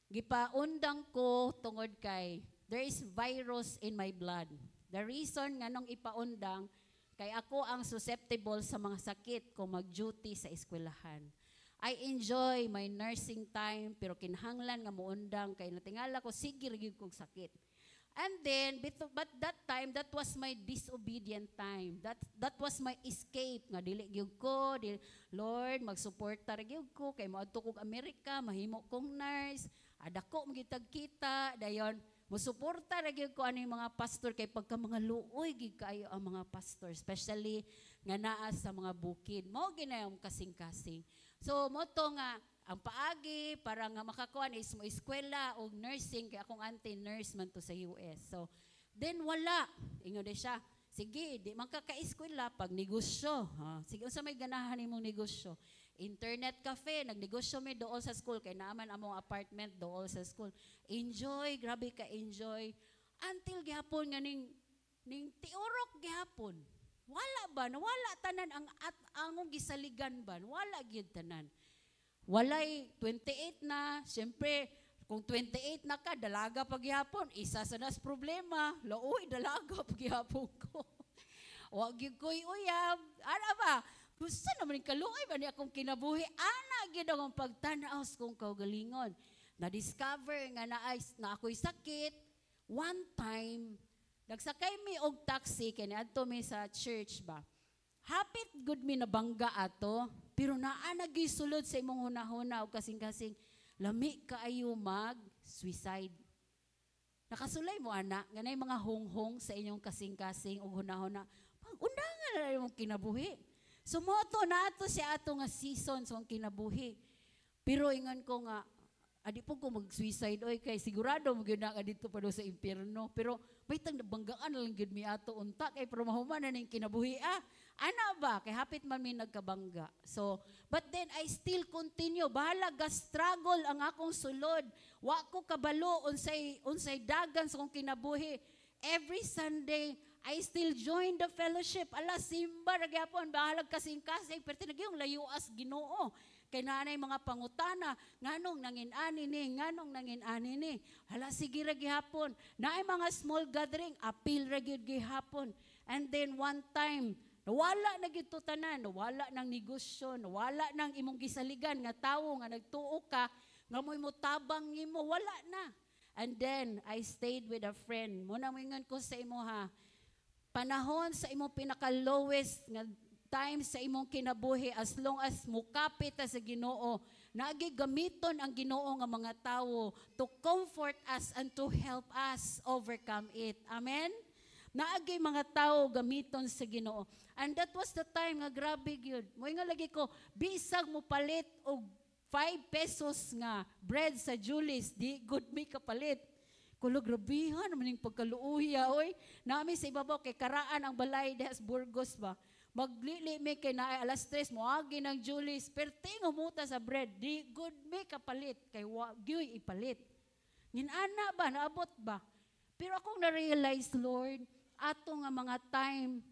gipaundang ko tungod kay there is virus in my blood. The reason nga nung ipaundang, kay ako ang susceptible sa mga sakit kung mag-duty sa eskwelahan. I enjoy my nursing time, pero kinahanglan nga muundang, kay natingala ko, sige rin kong sakit. And then, but that time, that was my disobedient time. That was my escape. Nga dili gyud ko, Lord, magsuporta ra gyud ko, kay moadto kog Amerika, mahimo kong nurse, adako magitag kita, dayon, musuporta ra gyud ko ani mga pastor kay pagka mga luoy gid kaayo ang mga pastor, especially nga naa sa mga bukid. Mao ginayong kasing-kasing. So mo to nga ang paagi para nga makakuan is mo eskwela og nursing kay akong auntie nurse man to sa US. So then wala, ingon di siya. Sige, di man ka eskwela pag negosyo. Sige unsa may ganahan nimong negosyo? Internet cafe, nagnegosyo mi dool sa school kay naaman among apartment dool sa school. Enjoy, grabe ka enjoy. Until gihapon nga ning tiurok gihapon. Wala ba? Nawala tanan ang angong gisaligan ba? Wala gyud tanan. Walay 28 na, siyempre kung 28 na ka, dalaga pa gihapon, isa sa nas problema, laoy dalaga pa gihapon ko. Wag gyud ko'y uyab. Ano ba? Gusto naman yung kaluoy ba niya akong kinabuhi? Ana, gid akong pagtanaw sa kong kaugalingon. Na-discover nga na ako'y sakit. One time, nagsakay mi og taxi, kaya adto mi sa church ba. Hapit good mi na bangga ato, pero naa nagisulod sa imong hunahuna o kasing-kasing, lami kaayo mag-suicide. Nakasulay mo, anak, nga na mga honghong sa inyong kasing-kasing o hunahuna, undangan na yung kinabuhi. Sumoto na ato siya ato nga season sa kinabuhi. Pero ingon ko nga, adi po ko mag-suicide, oy, kay sigurado mag-yun na dito pa do sa impyerno. Pero may tang nabanggaan lang gid mi ato unta, kay pero mahuman na ning kinabuhi. Ana ba? Kay hapit man mi nagkabangga. So, but then I still continue. Bahala ga struggle ang akong sulod. Wa ko kabalo unsay dagan sa akong kinabuhi. Every Sunday, I still join the fellowship. Ala, simba ra gyapon, bahala kasing-kasing, pero tinagyong layuas Ginoo. Kay nanay mga pangutana, nganong nangin-ani ni. Hala, sige ra gihapon. Naay mga small gathering, appeal ra gyud gihapon. And then one time, nawala na gyud to tanan, nawala ng negosyo, nawala ng imong gisaligan nga tawo nga nagtuo ka, nga mo'y mutabang nimo, wala na. And then, I stayed with a friend. Muna mo'ingan ko sa imo ha, panahon sa imong pinaka-lowest nga time sa imong kinabuhi, as long as mukapit sa Ginoo, nagigamiton ang Ginoo nga mga tawo to comfort us and to help us overcome it. Amen? Naagay mga tao gamiton sa Ginoo. And that was the time nga grabe gyud. Mo'y nga lagi ko, bisag mo palit og 5 pesos nga bread sa Julius, di good me kapalit. Kulo grabihan naman yung pagkaluuya, oy. Nami sa ibabaw kay karaan ang balay des Burgos ba. Maglili me kay naay alas 3 moagi ng Julius, perting umuta sa bread, di good me kapalit kay wa gyoy ipalit. Nginana ba naabot ba? Pero akong na-realize, Lord, ato nga mga time,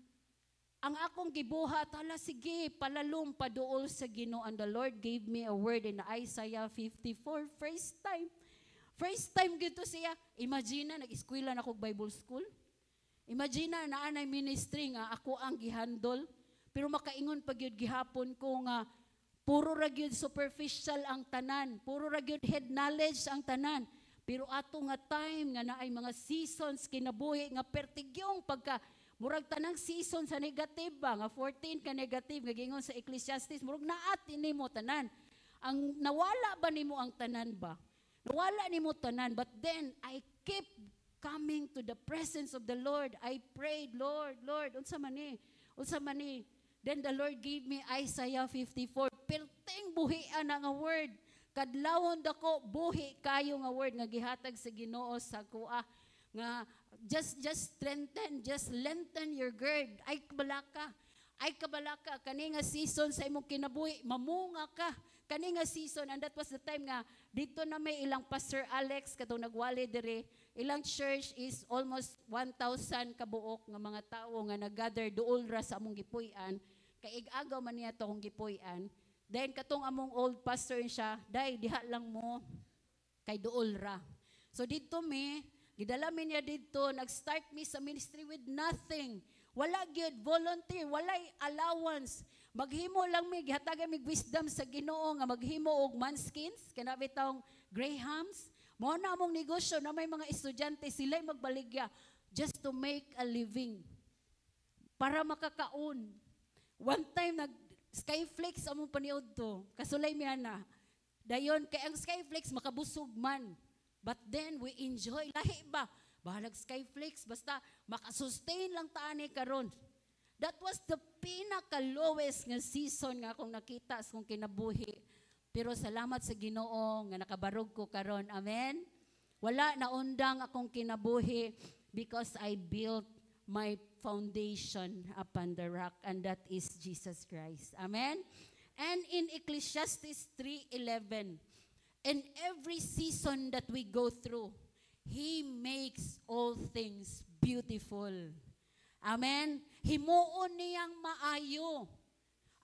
ang akong gibuhat, hala sige, palalom paduol sa Ginoo. And the Lord gave me a word in Isaiah 54, first time. First time gito siya. Imagine na, nag-eskwela na kong Bible school. Imagine na, naanay ministry nga, ako ang gihandol. Pero makaingon pag yun gihapon ko nga, puro ra gyud superficial ang tanan. Puro ra gyud head knowledge ang tanan. Pero ato nga time nga naay mga seasons kinabuhi nga pertigyong pagka murag tanang season sa negative ba nga 14 ka negative nga gingon sa Ecclesiastes murag naat ini mo tanan. Ang nawala ba nimo ang tanan ba? Nawala nimo tanan, but then I keep coming to the presence of the Lord. I prayed, Lord, unsa man ni? Unsa man ni? Then the Lord gave me Isaiah 54. Perting buhian nga word. Kadlawon dako buhi kayo nga word nga gihatag sa Ginoo sa kuha nga just strengthen, just lengthen your gird. Ay kabalaka kani nga season sa imong kinabuhi, mamunga ka. Kani nga season, and that was the time nga dito na may ilang Pastor Alex katong nagwali dire. Ilang church is almost 1,000 kabuok nga mga tao nga naggather duol ra sa among gipuy-an. Kay ig-agaw man niya to kung gipuy-an. Then katong among old pastor siya, day diha lang mo kay duol ra. So dito gidala mi niya dito, nag-start mi sa ministry with nothing. Wala gyud volunteer, walay allowance. Maghimo lang mi gihatagan mi wisdom sa Ginoo nga maghimo og manskins kana bitong grahams. Mao na among negosyo na may mga estudyante sila'y magbaligya just to make a living para makakaon. One time nag Skyflakes among paniud to. Kasulay mi ana. Dayon kay ang Skyflakes makabusog man. But then we enjoy lahi ba? Bahalag Skyflakes basta makasustain lang taani karon. That was the pinaka-lowest nga season nga akong nakita sa kong kinabuhi. Pero salamat sa Ginoo nga nakabarog ko karon. Amen? Wala na undang akong kinabuhi because I built my foundation upon the rock, and that is Jesus Christ. Amen? And in Ecclesiastes 3:11, in every season that we go through, He makes all things beautiful. Amen? Himuon niyang maayo.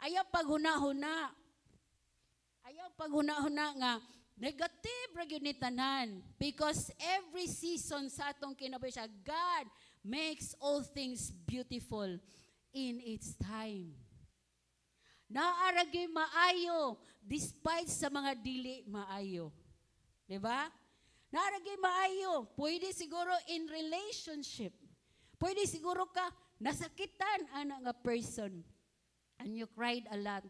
Ayaw paghuna-huna. Ayaw paghuna-huna nga negative ra gyud ni tanan, because every season sa atong kinabuhi siya, God makes all things beautiful in its time. Naara gyud maayo despite sa mga dili maayo. Di ba? Naara gyud maayo. Pwede siguro in relationship. Pwede siguro ka nasakitan ana nga person and you cried a lot.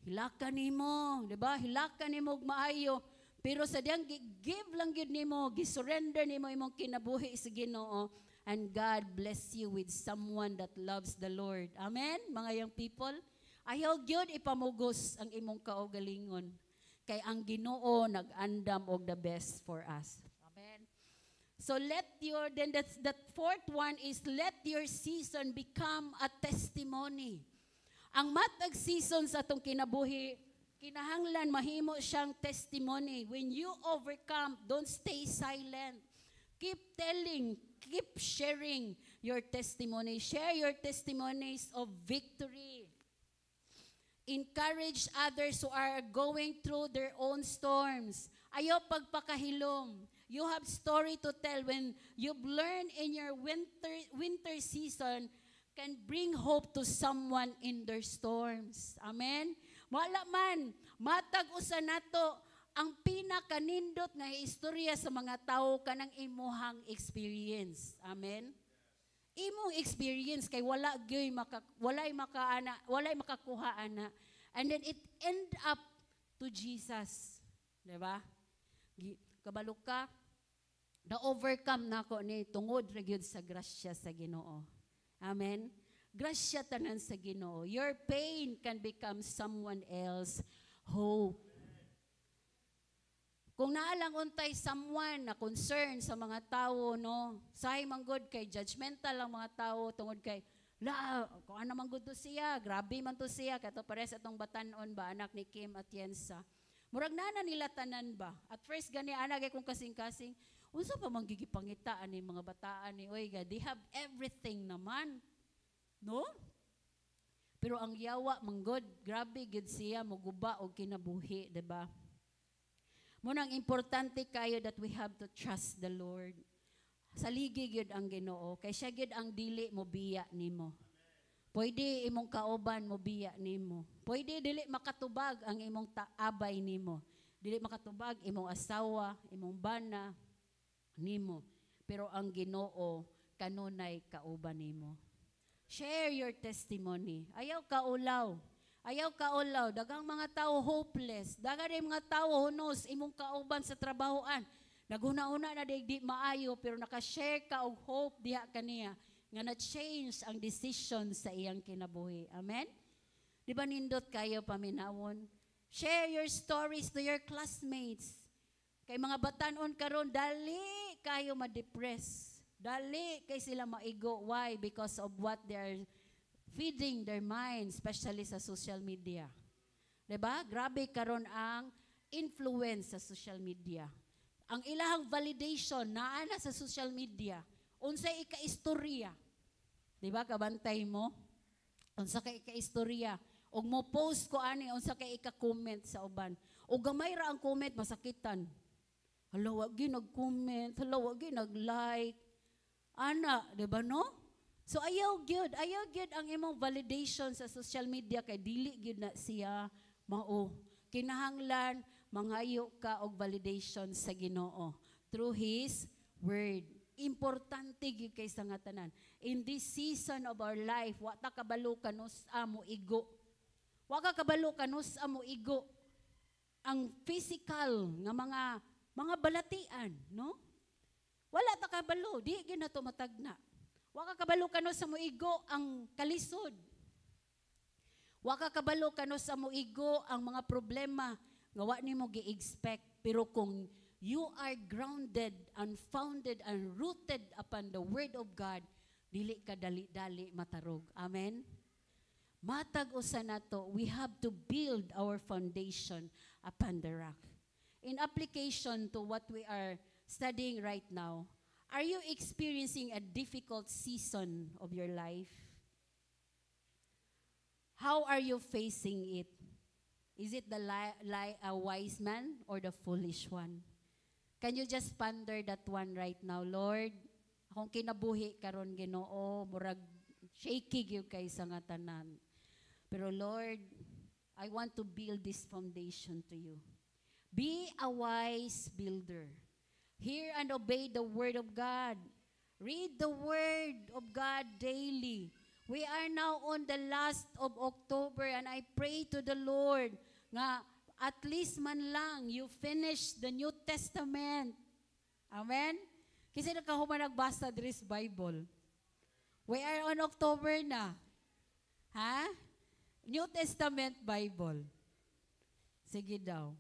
Hilakan nimo, di ba? Hilakan nimo og maayo. Pero sa diyang give lang gyud nimo, gisurrender nimo imong kinabuhi sa Ginoo, and God bless you with someone that loves the Lord. Amen, mga young people? Ayaw gyud ipamugos ang imong kaugalingon. Kay ang Ginoo nag-andam og the best for us. Amen. So that fourth one is let your season become a testimony. Ang matag season sa atong kinabuhi, kinahanglan mahimo siyang testimony. When you overcome, don't stay silent. Keep telling, keep sharing your testimony. Share your testimonies of victory. Encourage others who are going through their own storms. Ayaw pagpakahilom. You have story to tell. When you've learned in your winter season, can bring hope to someone in their storms. Amen? Wala man, matag usa nato ang pinakanindot nga istorya sa mga tao kanang imuhang experience. Amen? Imong experience kay walay makakuha ana. And then it end up to Jesus. Di ba? Kabalo ka, na-overcome nako ni tungod ra gyud sa grasya sa Ginoo. Amen? Grasya tanan sa Ginoo. Your pain can become someone else hope. Kung naalang untay someone na concern sa mga tao, no? Sahay manggod kay judgmental ang mga tao tungod kay kung ano manggod to siya, grabe man to siya, kato pares atong batanon ba anak ni Kim Atienza. Murag nana nila tanan ba? At first gani anak kung kasing-kasing, unsa pa man gigipangitaan ni mga bataan ni oy God, they have everything naman. No? Pero ang yawa manggod, grabe gid siya moguba og kinabuhi, 'di ba? Munang importante kayo that we have to trust the Lord. Saligi gyud ang Ginoo, kay siya gyud ang dili mo biya nimo. Pwede imong kauban mo biya nimo. Pwede dili makatubag ang imong abay nimo. Dili makatubag imong asawa, imong bana nimo. Pero ang Ginoo kanunay kauban nimo. Share your testimony. Ayaw kaulaw. Ayaw kaulaw, dagang mga tao hopeless, dagang rin mga tao hunos, imong kauban sa trabahoan. Naguna-una na di maayo, pero nakashare ka og hope diha kaniya, nga na-change ang decision sa iyang kinabuhi. Amen? Di ba nindot kayo paminawon? Share your stories to your classmates. Kay mga batanon karon dali kayo ma-depress. Dali kay sila maigo. Why? Because of what they are feeding their minds, especially sa social media. Diba? Grabe karon ang influence sa social media. Ang ilahang validation naa na sa social media. Unsay ika-istorya. Diba? Kabantay mo. Unsa kay ika-istorya. Og mo post ko ani, unsa kay ika-comment sa uban. Og gamay ra ang comment, masakitan. Hala, wag nag-comment. Hala, wag nag-like. Ana, diba no? So ayaw gyud ang imong validation sa social media kay dili gyud na siya mao. Kinahanglan mangayo ka og validation sa Ginoo through His word. Importante gyud kay sa nga tanan. In this season of our life, wa ta kabalo kanus amo igo. Wa ka kabalo kanus amo igo. Ang physical nga mga balatian, no? Wala ta kabalo, di gyud na to matagna. Wa ka kabalo kano sa muigo ang kalisod. Wa ka kabalo kano sa muigo ang mga problema nga wa nimo gi-expect, pero kung you are grounded and founded and rooted upon the word of God, dili ka dali-dali matarog. Amen. Matag usa nato, we have to build our foundation upon the rock. In application to what we are studying right now, are you experiencing a difficult season of your life? How are you facing it? Is it the a wise man or the foolish one? Can you just ponder that one right now, Lord? Akong kinabuhi karon Ginoo, murag shaky gyud kay sa nga tanan. Pero Lord, I want to build this foundation to you. Be a wise builder. Hear and obey the word of God. Read the word of God daily. We are now on the last of October and I pray to the Lord nga at least man lang you finish the New Testament. Amen? Kasi nakahuman nagbasa diri Bible. We are on October na. Ha? New Testament Bible. Sige daw.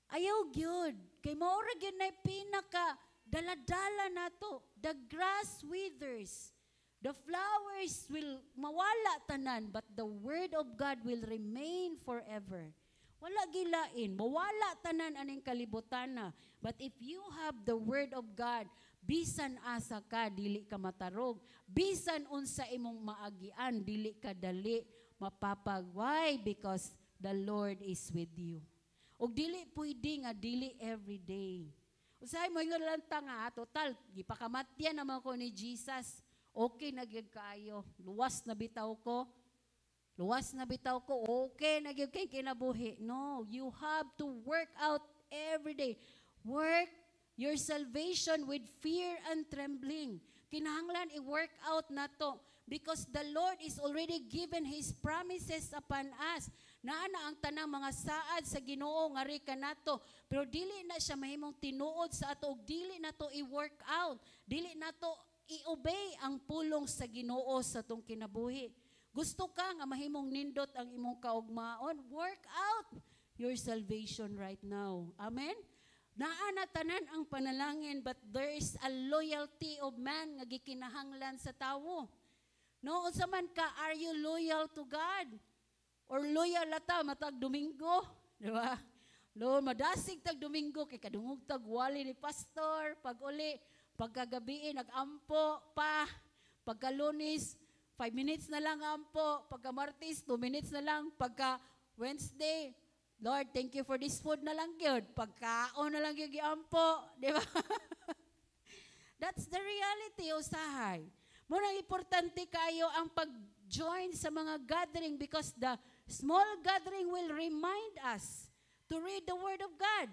Ayaw gyud kay maura gyud na pinaka daladala nato. The grass withers, the flowers will mawala tanan, but the word of God will remain forever. Wala gilain, mawala tanan aning kalibutan na. But if you have the word of God, bisan asa ka dili ka matarog, bisan unsa imong maagian dili ka dali mapapag. Why? Because the Lord is with you. Og dili pwede nga dili every day. Usahay mo yung lanta nga, total, gipakamatyan naman ko ni Jesus. Okay na gyud kaayo. Luwas na bitaw ko. Okay na gyud kay kinabuhi. No, you have to work out every day. Work your salvation with fear and trembling. Kinahanglan i-work out nato because the Lord is already given His promises upon us. Naa na ang tanang mga saad sa Ginoo nga ri kanato, pero dili na siya mahimong tinuod sa ato ug dili nato i-work out, dili nato i-obey ang pulong sa Ginoo sa tong kinabuhi. Gusto ka nga mahimong nindot ang imong kaugmaon, work out your salvation right now. Amen. Naa na tanan ang panalangin, but there is a loyalty of man nga gikinahanglan sa tawo. No, unsa man ka, are you loyal to God? Or loyal lata matag Domingo, di ba? Lo madasig tag Domingo kay kadungog tag wali ni pastor, pag uli pagkagabi nag-ampo pa, pagka Lunes 5 minutes na lang ampo, pagka Martes 2 minutes na lang, pagka Wednesday Lord, thank you for this food na lang gyud. Pagkaon na lang gyud giampo, di ba? That's the reality, usahay. Muna importante kayo ang pag-join sa mga gathering because the small gathering will remind us to read the Word of God.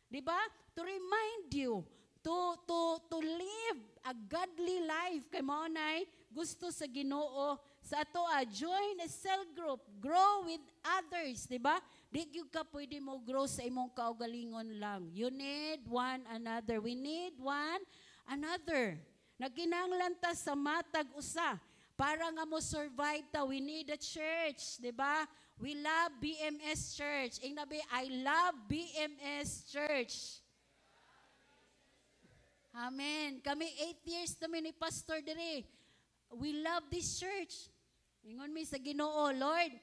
Di ba? To remind you to live a godly life. Kay mo nay gusto sa Ginoo sa ato join a cell group, grow with others, di ba? Di gyud ka pwede mo grow sa imong kaugalingon lang. You need one another. We need one another. Nagkinahanglan ta sa matag usa para nga mo survive ta. We need a church, di ba? We love BMS Church. Ingnabi, I love BMS Church. Amen. Kami 8 years namin ni Pastor dire. We love this church. Ingon mi sa Ginoo, Lord,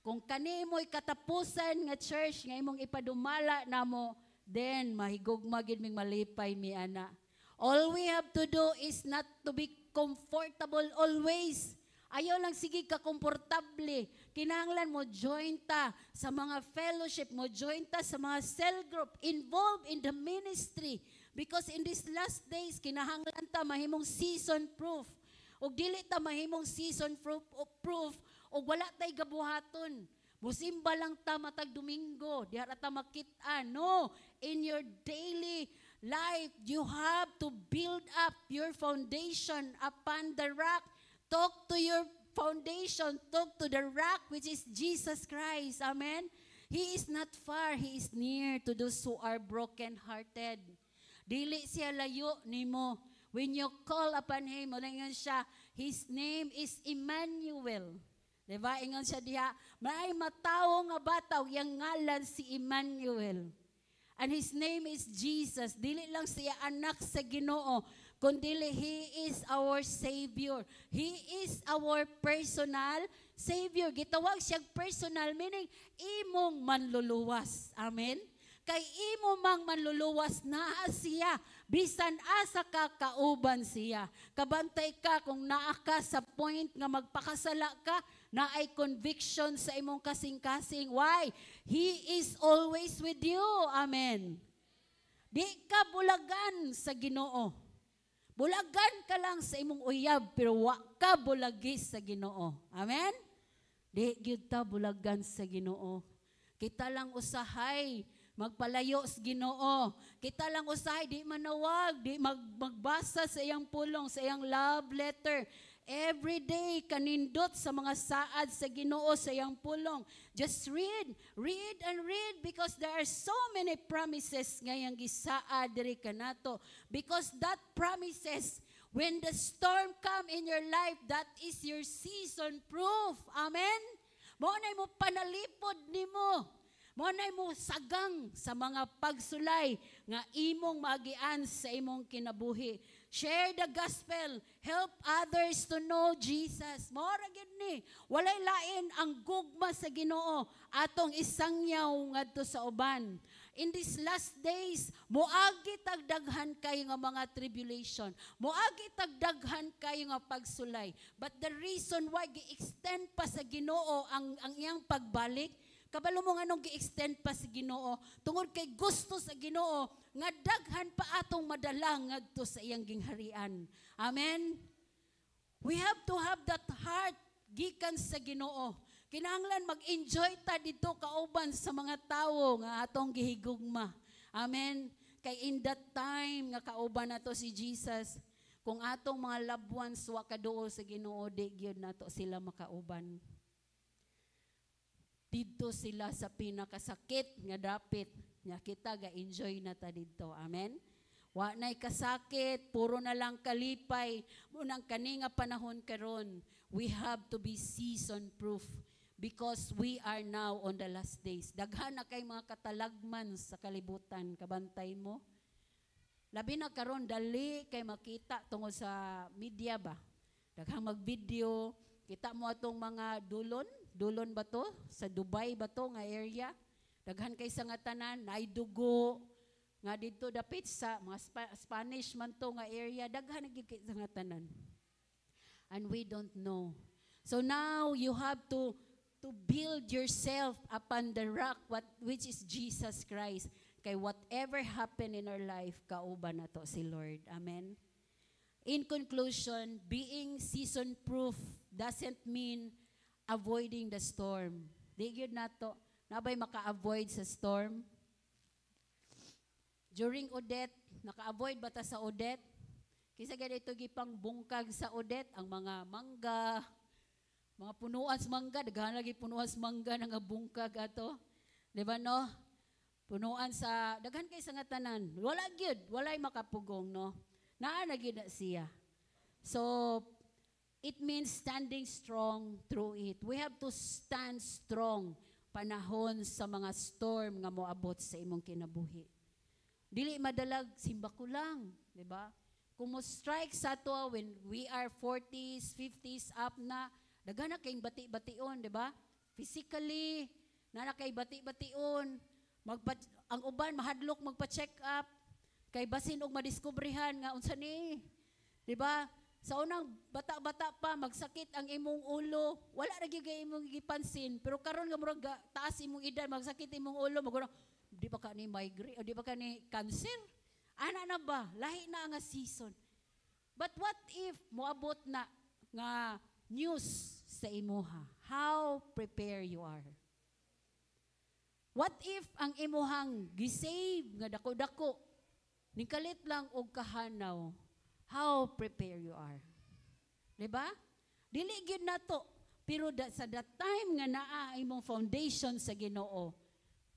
kung kani mo'y katapusan nga church nga imong ipadumala namo, then mahigugma gid ming malipay mi ana. All we have to do is not to be comfortable always. Ayaw lang sige ka komportable. Kinahanglan mo join ta sa mga fellowship, mo join ta sa mga cell group, involved in the ministry. Because in these last days, kinahanglan ta mahimong season proof. O dili ta mahimong season proof o wala tay gabuhaton. Musimba lang ta matag Domingo, di ara ta makit-an. No, in your daily life, you have to build up your foundation upon the rock. Talk to your foundation, talk to the rock which is Jesus Christ. Amen. He is not far, He is near to those who are broken-hearted. Dili siya layo nimo. When you call upon Him, ingon siya, His name is Emmanuel. Diba? Ingon siya diha, may matawo nga bataw, yang ngalan si Emmanuel. And His name is Jesus. Dili lang siya anak sa Ginoo, kundi He is our Savior. He is our personal Savior. Gitawag siyang personal, meaning imong manluluwas. Amen? Kay imo mang manluluwas na siya, bisan asa ka kauban siya. Kabantay ka kung naa ka sa point nga magpakasala ka, na ay conviction sa imong kasing-kasing. Why? He is always with you. Amen. Di ka bulagan sa Ginoo. Bulagan ka lang sa imong uyab, pero wa ka bulagi sa Ginoo. Amen? Di gyud ta bulagan sa Ginoo. Kita lang usahay magpalayo sa Ginoo. Kita lang usahay, di manawag, di magbasa sa iyang pulong, sa iyang love letter. Every day, kanindot sa mga saad sa Ginoo, sa iyang pulong. Just read and read because there are so many promises ngayang gisaad diri kanato. Because that promises, when the storm come in your life, that is your season proof. Amen? Maunay mo panalipod nimo. Maunay mo sagang sa mga pagsulay nga imong maagian sa imong kinabuhi. Share the gospel. Help others to know Jesus. Mora gid ni. Walay lain ang gugma sa Ginoo atong isangyaw ngadto sa uban. In these last days, moagi tagdaghan kayo nga mga tribulation. Moagi tagdaghan kayo nga pagsulay. But the reason why gi-extend pa sa Ginoo ang iyang pagbalik, kabalo mo nga nung gi-extend pa sa Ginoo, tungod kay gusto sa Ginoo, nga daghan pa atong madala ngadto sa iyang gingharian. Amen? We have to have that heart gikan sa Ginoo. Kinahanglan mag-enjoy ta dito kauban sa mga tawo nga atong gihigugma. Amen? Kay in that time nga kauban nato si Jesus, kung atong mga loved ones wa kaduol sa Ginoo, di gyud nato sila makauban. Dito sila sa pinakasakit nga dapit nga kita ga-enjoy na ta dito. Amen? Wa na'y kasakit, puro na lang kalipay. Munang kani nga panahon karon, we have to be season proof because we are now on the last days. Daghan na kay mga katalagman sa kalibutan, kabantay mo. Labi na karon dali kay makita tungod sa media ba. Daghang mag-video, kita mo atong mga dulon ba to? Sa Dubai ba to nga area? Daghan kay sa nga tanan, naay dugo. Nga dito dapit sa mga Spanish man to nga area, daghan gyud kay sa nga tanan. And we don't know. So now you have to build yourself upon the rock which is Jesus Christ. Kay whatever happen in our life, kauban na to si Lord. Amen. In conclusion, being season proof doesn't mean avoiding the storm. Di gyud nato nabay maka-avoid sa storm. During Odette, naka-avoid ba ta sa Odette? Kisa ganito gipang bungkag sa Odette ang mga mangga, Mga punuan sa mangga, daghan lagi punuan sa mangga nga bungkag ato. Di ba no? Punuan sa, daghan kay sa nga tanan. Wala gyud, walay makapugong no. Naa na gyud na siya. So, it means standing strong through it. We have to stand strong panahon sa mga storm nga moabot sa imong kinabuhi. Dili madalag simba ko lang, di ba? Kung mo strike sa to when we are 40s, 50s up na, daghan na kayong bati-bation, di ba? Physically, na kay bati-bation, ang uban mahadlok magpa-check up, kay basin og madiskubrihan nga unsa ni, di ba? Sa unang bata-bata pa, magsakit ang imong ulo, wala na gyud imong gipansin, pero karon nga murag taas imong edad, magsakit imong ulo, maguro, di ba ka ni migraine, o di ba ka ni cancer? Ana na ba? Lahi na nga season. But what if moabot na nga news sa imuha? How prepared you are? What if ang imuhang gisave nga dako-dako, nikalit lang og kahanaw, how prepared you are? Diba? Dili gyud nato, pero sa that time nga naa imong foundation sa Ginoo,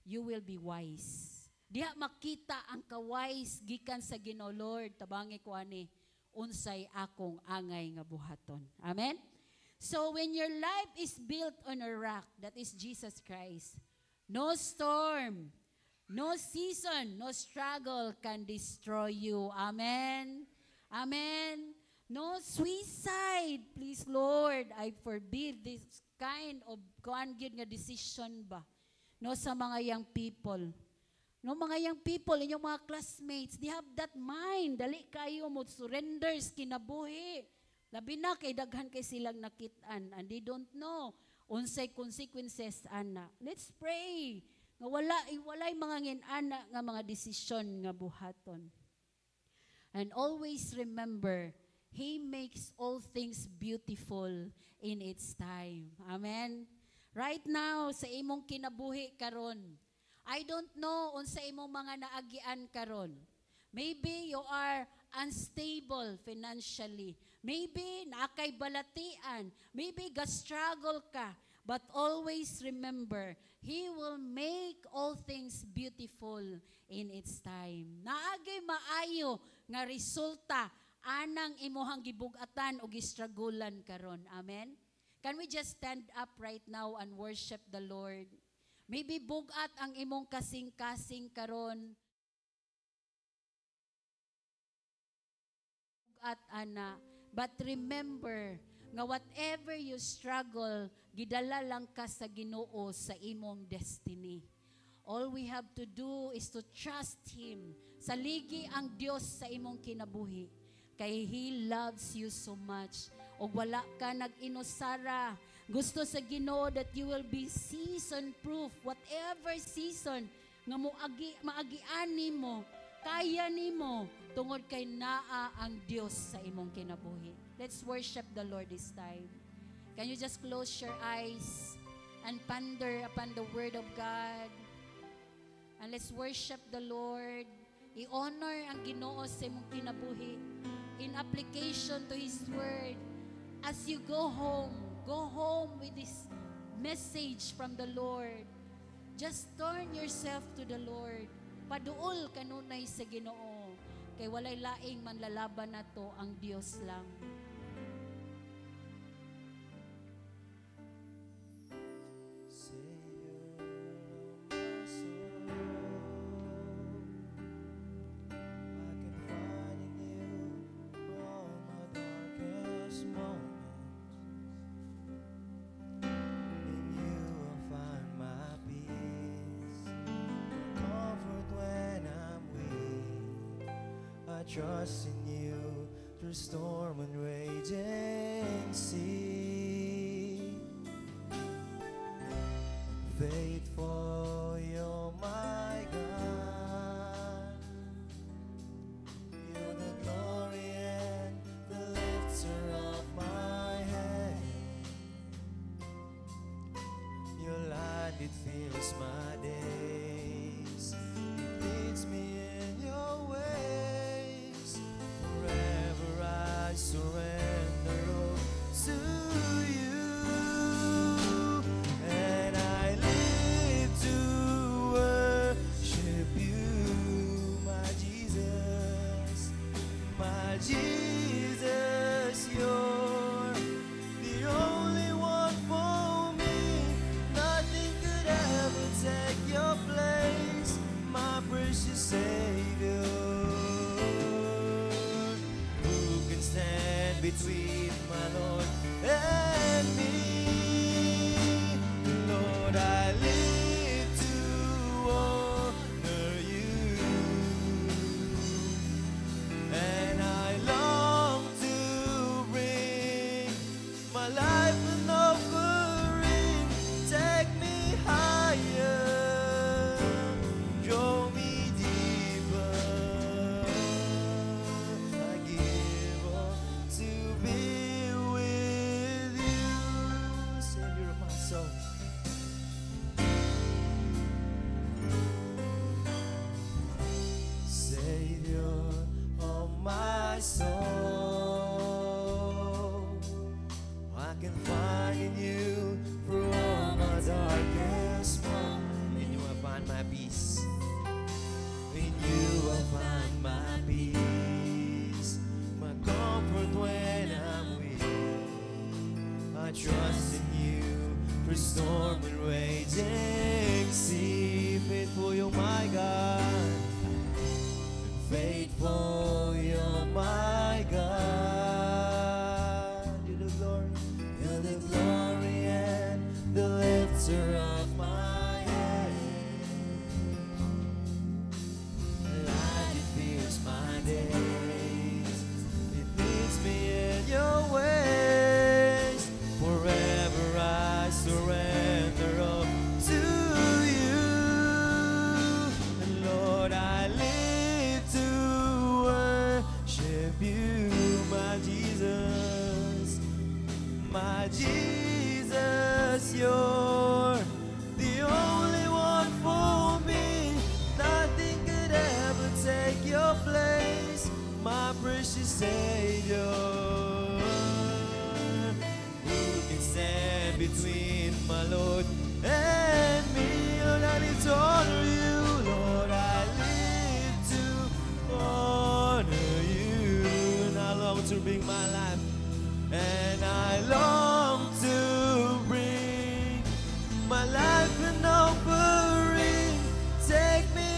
you will be wise. Diha makita ang kawise gikan sa Ginoo. Lord, tabangi ko ani unsay akong angay nga buhaton. Amen? So when your life is built on a rock, that is Jesus Christ, no storm, no season, no struggle can destroy you. Amen? Amen? No suicide, please Lord, I forbid this kind of kuan gyud nga decision ba? No, sa mga young people. No, mga young people, inyong mga classmates, they have that mind. Dali kayo mo surrenders kinabuhi. Labi na kay daghan kay silang nakitaan and they don't know unsay consequences ana. Let's pray. Nga walay mga nginana nga mga desisyon nga buhaton. And always remember, He makes all things beautiful in its time. Amen. Right now sa imong kinabuhi karon, I don't know unsa imong mga naagian karon. Maybe you are unstable financially. Maybe naakay balatian. Maybe ga-struggle ka. But always remember, He will make all things beautiful in its time. Naagay maayo nga resulta anang imuhang gibug-atan o gistragulan karon. Amen? Can we just stand up right now and worship the Lord? Maybe bugat ang imong kasing-kasing karon. Bugat ana. But remember, nga whatever you struggle, gidala lang ka sa Ginoo sa imong destiny. All we have to do is to trust Him. Saligi ang Dios sa imong kinabuhi. Kay He loves you so much. O wala ka nag-inusara. Gusto sa Ginoo that you will be season-proof. Whatever season nga maagian nimo, kaya nimo, tungod kay naa ang Dios sa imong kinabuhi. Let's worship the Lord this time. Can you just close your eyes and ponder upon the Word of God? And let's worship the Lord. I-honor ang Ginoo sa imong kinabuhi in application to His Word. As you go home with this message from the Lord. Just turn yourself to the Lord. Paduol kanunay sa Ginoo. Kay walay laing manlalaban nato ang Dios lang. Trust in you through storm and raging sea. Faithful, you're my God. You're the glory and the lifter of my head. Your light, it fills my days. It leads me in your way. I surrender all to you.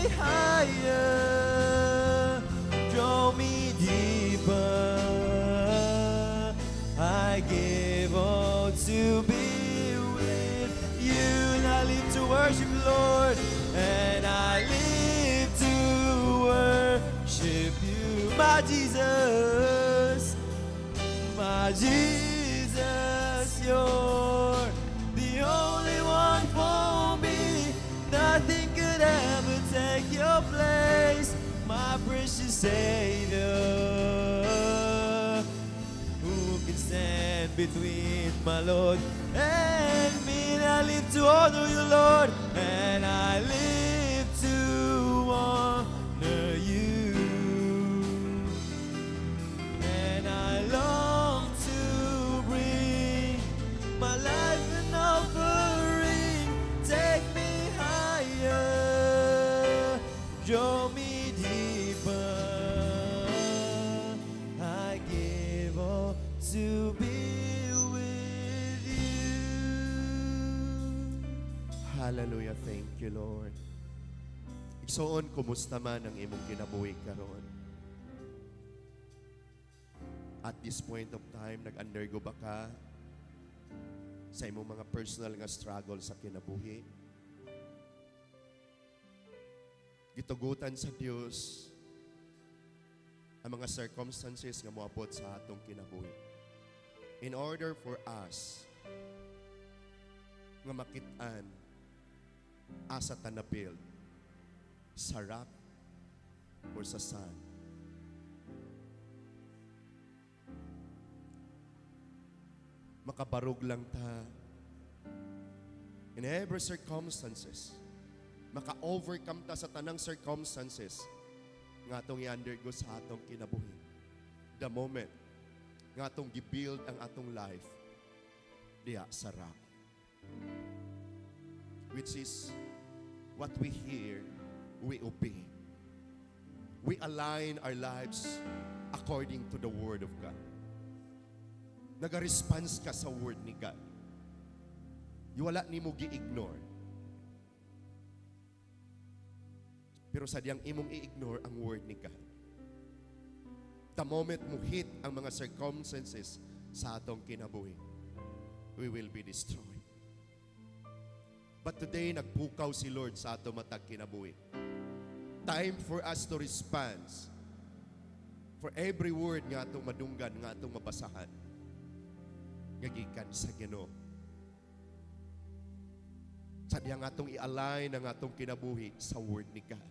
higher, draw me deeper. I give all to be with you. And I live to worship, Lord, and I live to worship you, my Jesus, my Jesus. You're the only one for me. Nothing could ever take your place, my precious Savior. Who can stand between my Lord and me? And I live to honor you, Lord, and I live to honor you. And I long to bring my life an offering. Take me higher, draw me deeper. I give all to be with you. Hallelujah. Thank you, Lord. Igsoon, kumusta man ang imong kinabuhi karon? At this point of time, nag-undergo ba ka sa imong mga personal nga struggle sa kinabuhi? Gitugutan sa Dios ang mga circumstances nga moabot sa atong kinabuhi. In order for us nga makit-an asa ta na-build sa rock or sa sand. Makabarog lang ta in every circumstances. Maka-overcome ta sa tanang circumstances nga atong i-undergo sa atong kinabuhi. The moment nga atong gibuild ang atong life diya sa rock. Which is what we hear, we obey. We align our lives according to the Word of God. Nag-response ka sa Word ni God. Wala ni mo gi-ignore. Pero sadyang imong i-ignore ang Word ni God. The moment mo hit ang mga circumstances sa atong kinabuhi, we will be destroyed. But today, nagpukaw si Lord sa ato matag kinabuhi. Time for us to respond for every word nga atong madunggan, nga atong mabasahan. Ngagikan sa Ginoo. Sadya nga atong i-align ang atong kinabuhi sa word ni God.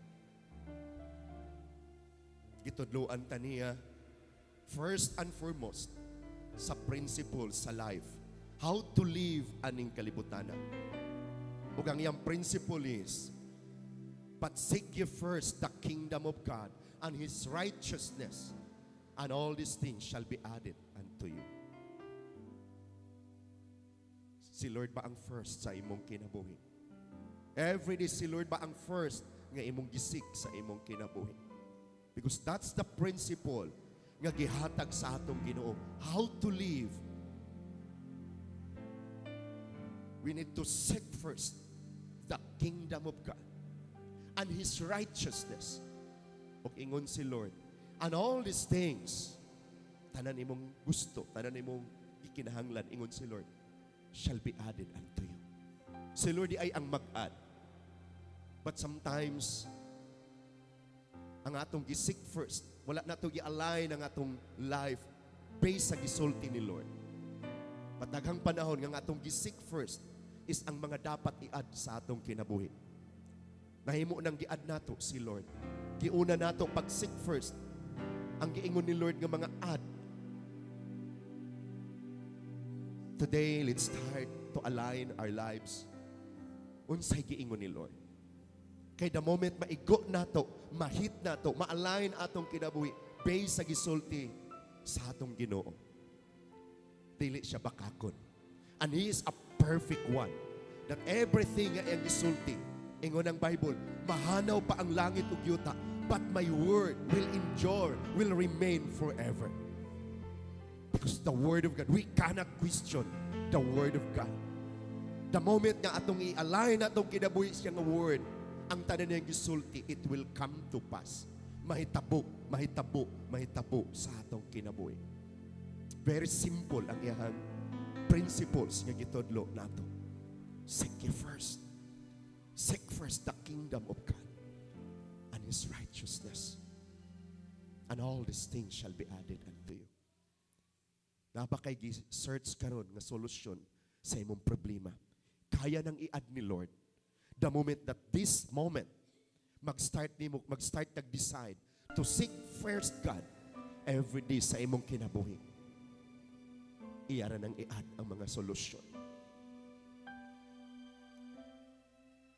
Gitudloan ta niya, first and foremost, sa principle sa life. How to live aning kalibutanan. Ug ang iyang principle is, but seek ye first the kingdom of God and His righteousness, and all these things shall be added unto you. Si Lord ba ang first sa imong kinabuhi? Every day si Lord ba ang first nga imong gisik sa imong kinabuhi? Because that's the principle nga gihatag sa atong Ginoo. How to live. We need to seek first the kingdom of God and His righteousness. Og ingon si Lord, and all these things, tanan imong gusto, tanan imong ikinahanglan, ingon si Lord, shall be added unto you. Si Lord ay ang mag-add. But sometimes, ang atong gisik first, wala na ito i-align ang atong life based sa gisulti ni Lord. Pataghang panahon, ang atong gisik first is ang mga dapat i-add sa atong kinabuhi. Nahimo nang gi-add nato si Lord. Giuna nato pag-seek first, ang giingon ni Lord nga mga add. Today, let's start to align our lives unsay giingon ni Lord. Kay the moment maigo nato, mahit nato, ma-align atong kinabuhi based sa gisulti sa atong Ginoo. Dili siya bakakon. And He is a perfect one. That everything nga iyang gisulti, ingon ang Bible, mahanaw pa ang langit ug yuta, but my word will endure, will remain forever. Because the Word of God, we cannot question the Word of God. The moment nga atong i-align atong kinabuhi siya nga Word, ang tanan niyang gisulti, it will come to pass. Mahitabo, mahitabo, mahitabo sa atong kinabuhi. Very simple ang iyang principles nga gitudlo nato. Seek ye first. Seek first the kingdom of God and His righteousness. And all these things shall be added unto you. Napakay search karon nga solusyon sa imong problema. Kaya nang i-add ni Lord. The moment that this moment, mag-start nag-decide to seek first God every day sa imong kinabuhi. Iyara nang i-add ang mga solusyon.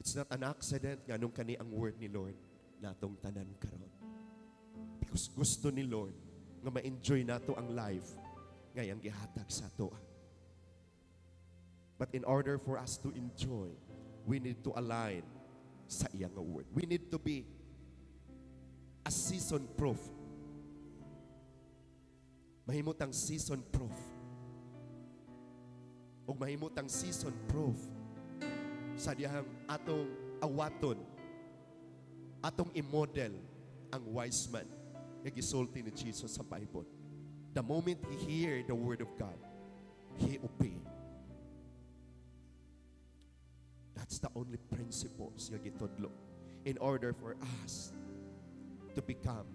It's not an accident nga nung kani ang word ni Lord natong tanan karon. Because gusto ni Lord nga ma-enjoy nato ang life ngayang gihatag sa ato. But in order for us to enjoy, we need to align sa iyang word. We need to be a season proof. Mahimutang season proof. O mahimutang season proof sa diyang atong awaton, atong i-model ang wise man nga gisulti ni Jesus sa Bible. The moment he hear the word of God, he obey. That's the only principles nga gitudlo in order for us to become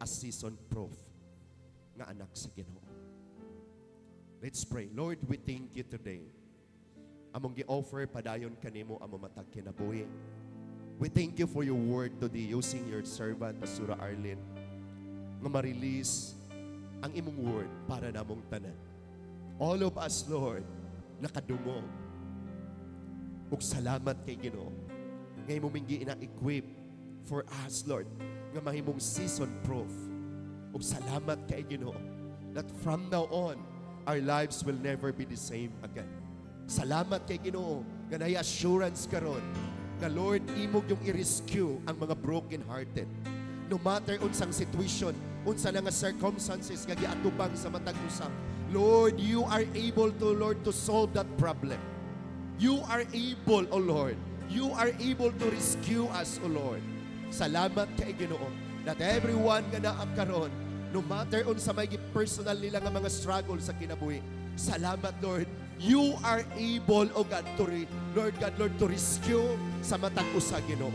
a season proof nga anak sa Ginoo. Let's pray. Lord, we thank you today. Among gi-offer padayon kanimo amo matag kinabuhi. We thank you for your word today using your servant Pastora Arlene nga ma-release ang imong word para namong tanan. All of us, Lord, nakadungog. Ug salamat kay Ginoo. Ngay mo minggi ina-equip for us, Lord, nga mahimong season proof. Ug salamat kay Ginoo that from now on, our lives will never be the same again. Salamat kay Ginoo nga naay assurance karon nga Lord, imog yung i-rescue ang mga broken-hearted. No matter unsang situation, unsa na nga circumstances nga giatubang sa matag usa, Lord, you are able to, Lord, to solve that problem. You are able, O Lord. You are able to rescue us, O Lord. Salamat kay Ginoo that everyone nga naa karon, no matter unsa may personal nila nga mga struggle sa kinabuhi, salamat, Lord. You are able, O God, Lord God, Lord, to rescue sa matag usa, Ginoo.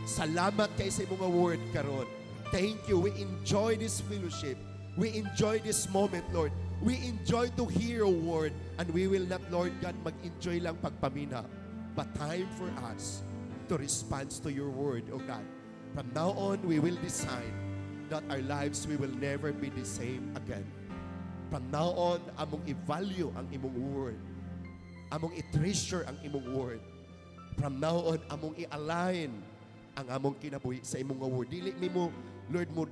Salamat kay sa imong word karon. Thank you. We enjoy this fellowship. We enjoy this moment, Lord. We enjoy to hear your word, and we will not, Lord God, mag-enjoy lang pagpamina, but time for us to respond to your word, O God. From now on, we will decide that our lives, we will never be the same again. From now on, among i-value ang imong word. Among i-treasure ang imong word. From now on, among i-align ang among kinabuhi sa imong word. Dili nimo, Lord mo,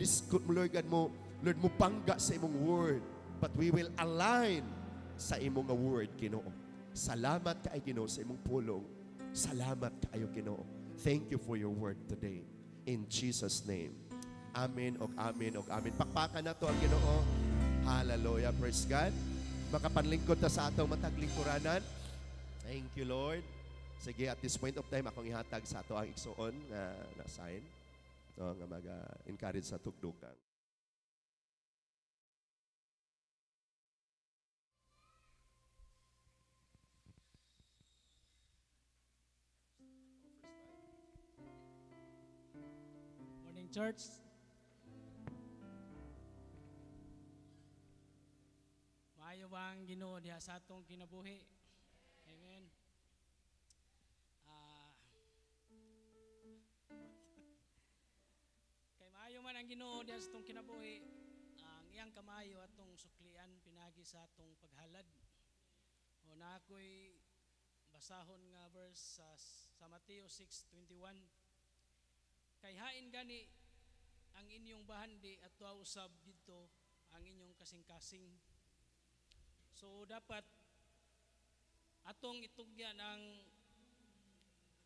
Lord God mo, Lord mo pangga sa imong word. But we will align sa imong word, Ginoo. Salamat kay Ginoo sa imong pulong. Salamat kayo, Ginoo. Thank you for your word today. In Jesus' name. Amen o amen o amen. Pakpakan na to ang Ginoo. Hallelujah. Praise God. Makapanlingkod ta sa atong mataglingkuranan. Thank you, Lord. Sige, at this point of time, akong ihatag sa ato ang igsuon na sign. So, nga mag-encourage sa tugdugang. Morning, church. Maayo bang Ginoo diha sa atong kinabuhi? Amen. Kay maayo man ang Ginoo diha sa atong kinabuhi, ang iyang kamayo atong suklian pinagi sa atong paghalad. O na ako'y basahon nga verse sa Mateo 6:21. Kay hain gani ang inyong bahandi at usab dito ang inyong kasing-kasing. So dapat atong itugyan ang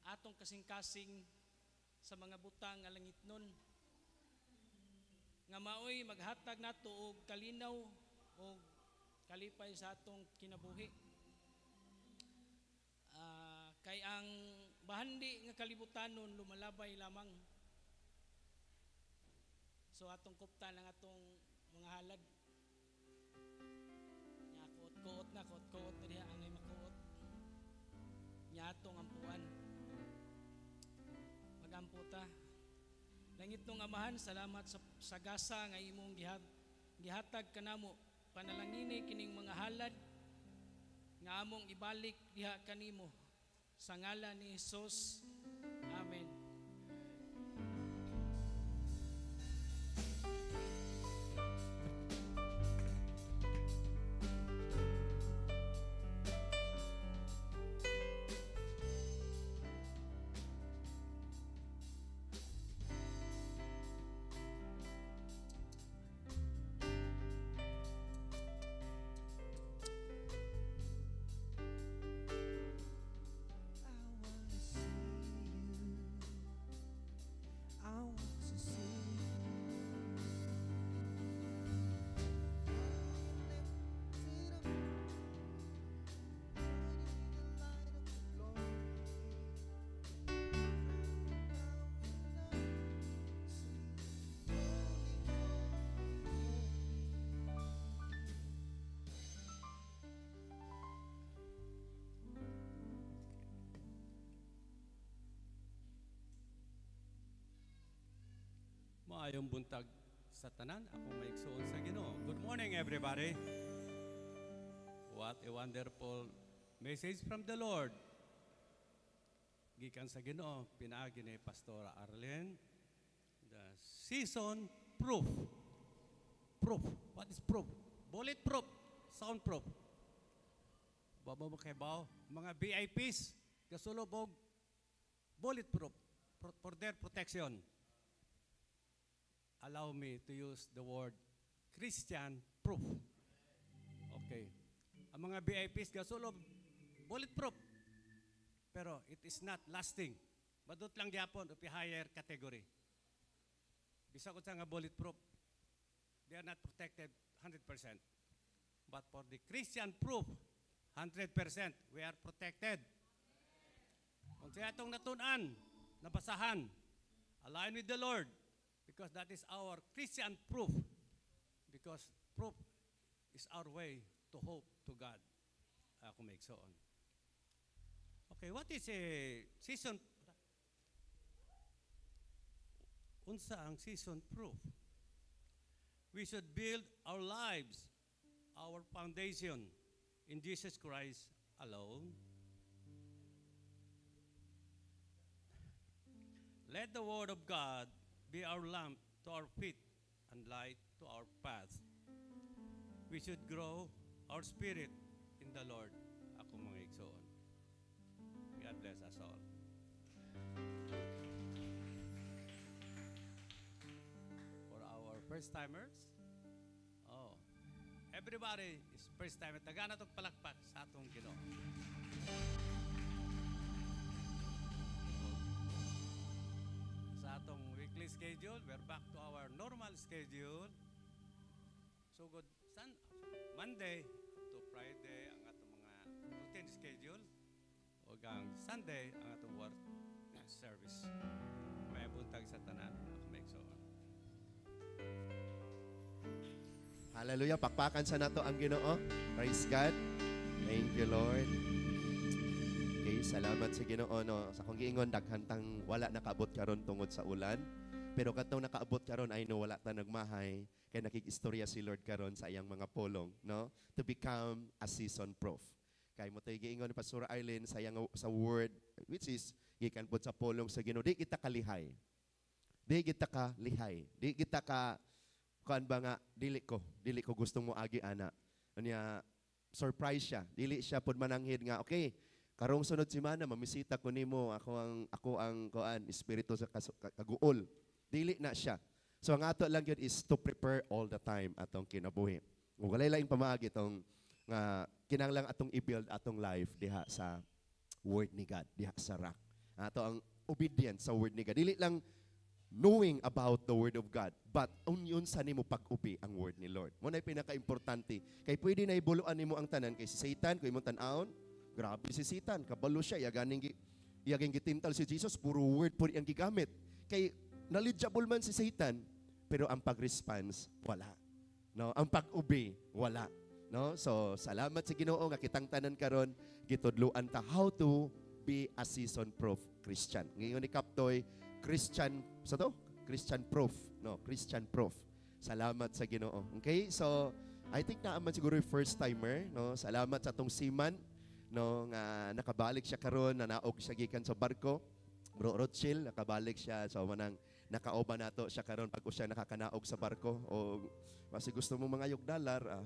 atong kasing-kasing sa mga butang nga langitnon nga maoy maghatag nato og kalinaw og kalipay sa atong kinabuhi. Kay ang bahandi nga kalibutanon lumalabay lamang. So atong kuptan ang atong mga halad. Nya kuot-kuot na diha angay makuot. Nya atong ampuan. Magamputa. Langit nung Amahan, salamat sa sagasa nga imong gihatag kanamo. Panalangini kining mga halad nga among ibalik diha kanimo sa ngalan ni Hesus. Amen. Maayong buntag sa tanan, ako maigsuon sa Ginoo. Good morning everybody. What a wonderful message from the Lord. Gikan sa Ginoo, pinaagi ni Pastora Arlen, the season proof. Proof. What is proof? Bulletproof. Soundproof. Baba mo kay Bao, mga VIPs, kasulubog, bulletproof for their protection. Allow me to use the word Christian proof. Okay. Ang mga VIPs gasulob bulletproof. Pero it is not lasting. Badot lang gyapon upi higher category. Bisa ko sa nga bulletproof. They are not protected 100%. But for the Christian proof, 100% we are protected. Kung sa atong natunan, nabasahan, align with the Lord. Because that is our Christian proof. Because proof is our way to hope to God. Ako make so on. Okay, what is a season? Unsa ang season proof? We should build our lives, our foundation in Jesus Christ alone. Let the Word of God be our lamp to our feet and light to our path. We should grow our spirit in the Lord. Ako mga igsoon. God bless us all. For our first-timers, everybody is first-timer. Tagana itong palakpak sa atong Ginoo. Sa atong weekly schedule, we're back to our normal schedule. So good, Monday to Friday ang atong mga routine schedule. O gang Sunday ang atong work service. May buntag sa tanan. Make so on. Hallelujah. Pakpakan sa nato ang Ginoo. Praise God. Thank you, Lord. Okay, salamat sa Ginoo no. Sa kung giingon daghantang wala nakaabot karon tungod sa ulan, pero katong nakaabot karon ay no wala ta nagmahay kay nakikistorya si Lord karon sa iyang mga pulong, no? To become a season proof. Kay mo tay giingon ni Pastor Arlen sa iyang sa word which is gikan pod sa pulong sa Ginoo, di kita kalihay. Di kita ka lihay. Di kita ka kuan ba nga dili ko gustong mo agi ana. Unya surprise siya. Dili siya pod mananghid nga okay. Karong sunod semana mamisita ko nimo ako ang kuan espiritu sa kaguol. Dili na siya. So ang ato lang yun is to prepare all the time atong kinabuhi. Ug walay laing pamaagi tong nga kinahanglan atong i-build atong life diha sa word ni God, diha sa rock. Ato ang obedience sa word ni God. Dili lang knowing about the word of God, but unyon sa nimo pag-ubi ang word ni Lord. Mo na pinaka-importante. Kay pwede na ibuluan nimo ang tanan kay si Satan kung imong tan-awon. Grabe si Satan, kabalo siya, ya ganing iyaging gitintal si Jesus, puro word po ang gigamit. Kay knowledgeable man si Satan, pero ang pag-response, wala. No, ang pag-obey, wala. No? So, salamat sa Ginoo nga kitang tanan karon gitudluan ta how to be a season-proof Christian. Ngayon ni Kaptoy, Christian, sa to? Christian proof. No, Christian proof. Salamat sa Ginoo. Okay? So, I think naaman siguro yung first timer, no? Salamat sa tong Siman, no, nga nakabalik siya karon, nanaog siya gikan sa barko. Bro Rothschild, nakabalik siya. So, manang nakaoba nato siya karon pag siya nakakanaog sa barko o kasi gusto mo mga $1,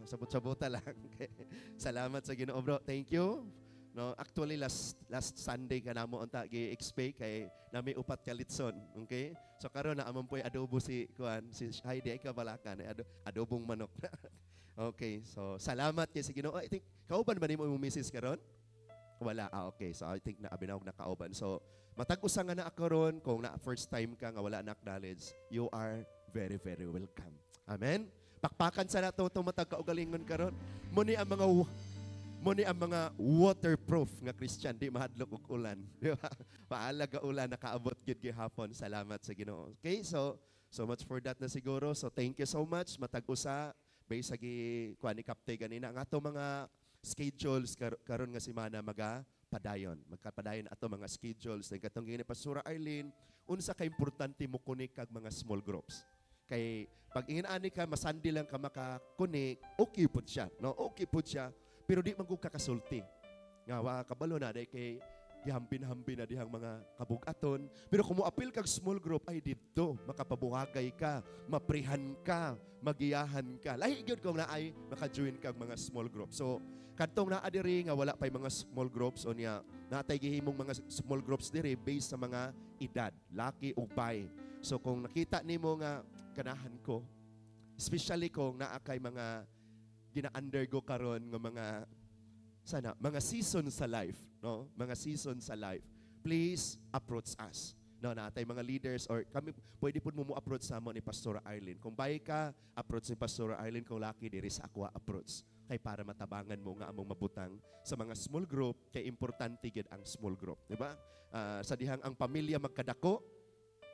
sabot-sabota lang. Salamat sa Ginoo, bro. Thank you. No, actually last Sunday ka namo unta gi-expect kay nami upat ka litson, okay? So karon na amon poy adobo si Heidi ay kabalakan adobong manok. Okay, so salamat kay si Ginoo. I think kauban ba nimo imong misis karon? Wala. Okay. So I think na abinawag na kauban. So matag usa nga na karon kung na first time ka nga wala na acknowledge, you are very very welcome. Amen. Pakpakan sa nato itong matag kaugalingon karon. Muni ang mga waterproof nga Christian, di mahadlok og ulan. Di ba? Paala ga ulan nakaabot gyud gihapon. Salamat sa Ginoo. Okay, so much for that na siguro. So thank you so much. Matag usa based sa kuan ni Kapte ganina ang ato mga schedules karon nga semana magkapadayon ato mga schedules ng katong gini Pastora Arlene unsa ka importante mo kunik kag mga small groups. Kay pag ingin-ani ka masandi lang ka makakunik, okay pud siya, no? Okay pud siya. Pero di man ko kakasulti. Nga wa kabalo na day kay gihambin-hambin na dihang mga kabugaton. Pero kung mo-appeal kag small group ay didto makapabuhagay ka, maprihan ka, magiyahan ka. Lahi gyud kung naay maka-join kag mga small group. So kadtong naa diri nga wala pay mga small groups o niya natay gihimong mga small groups diri based sa mga edad, laki ug bay. So kung nakita nimo nga ganahan ko, especially kung naa kay mga gina-undergo karon nga mga season sa life, no? Mga season sa life. Please approach us. No, natay mga leaders or kami pwede pud mo approach sa ni Pastor Arlene. Kung bay ka, approach ni Pastor Arlene. Kung laki diri sa ako approach. Kay para matabangan mo nga among mabutang sa mga small group kay importante gid ang small group, di ba? Sa dihang ang pamilya magkadako,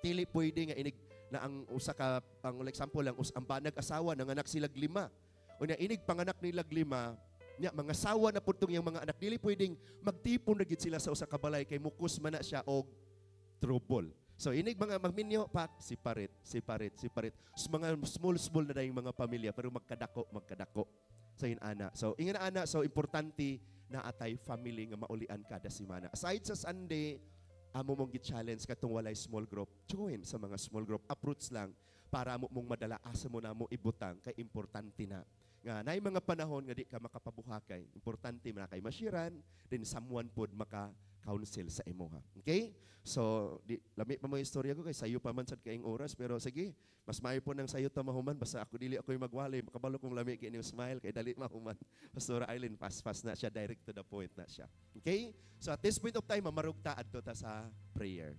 dili pwede nga inig na ang usa ka ang example lang ang banag asawa nanganak sila 5. Unya inig panganak nila 5, nya mga sawa na putong yung mga anak dili pwedeng magtipon na gid sila sa usa ka balay kay mukos man na siya og trouble. So inig mga magminyo pa separate. So, mga small na dayong mga pamilya pero magkadako. So ana. So ana so importante na atay family nga maulian kada semana. Aside sa Sunday, amo mong gi-challenge katong walay small group. Join sa mga small group. Approach lang para mo mong madala asa mo na mo ibutang kay importante na. Nga naay mga panahon nga di ka makapabuhakay. Importante man kay mashiran, then someone pod maka-counsel sa imo ha. Okay? So, lami pa mo istorya ko kay sayo pa man sad kaing oras pero sige, mas maayo po nang sayo ta mahuman basta ako dili ako'y magwali, makabalo kong lami kay inyong smile kay dali mahuman. Pastor Aileen fast na siya, direct to the point na siya. Okay? So at this point of time, mamarugta adto ta sa prayer.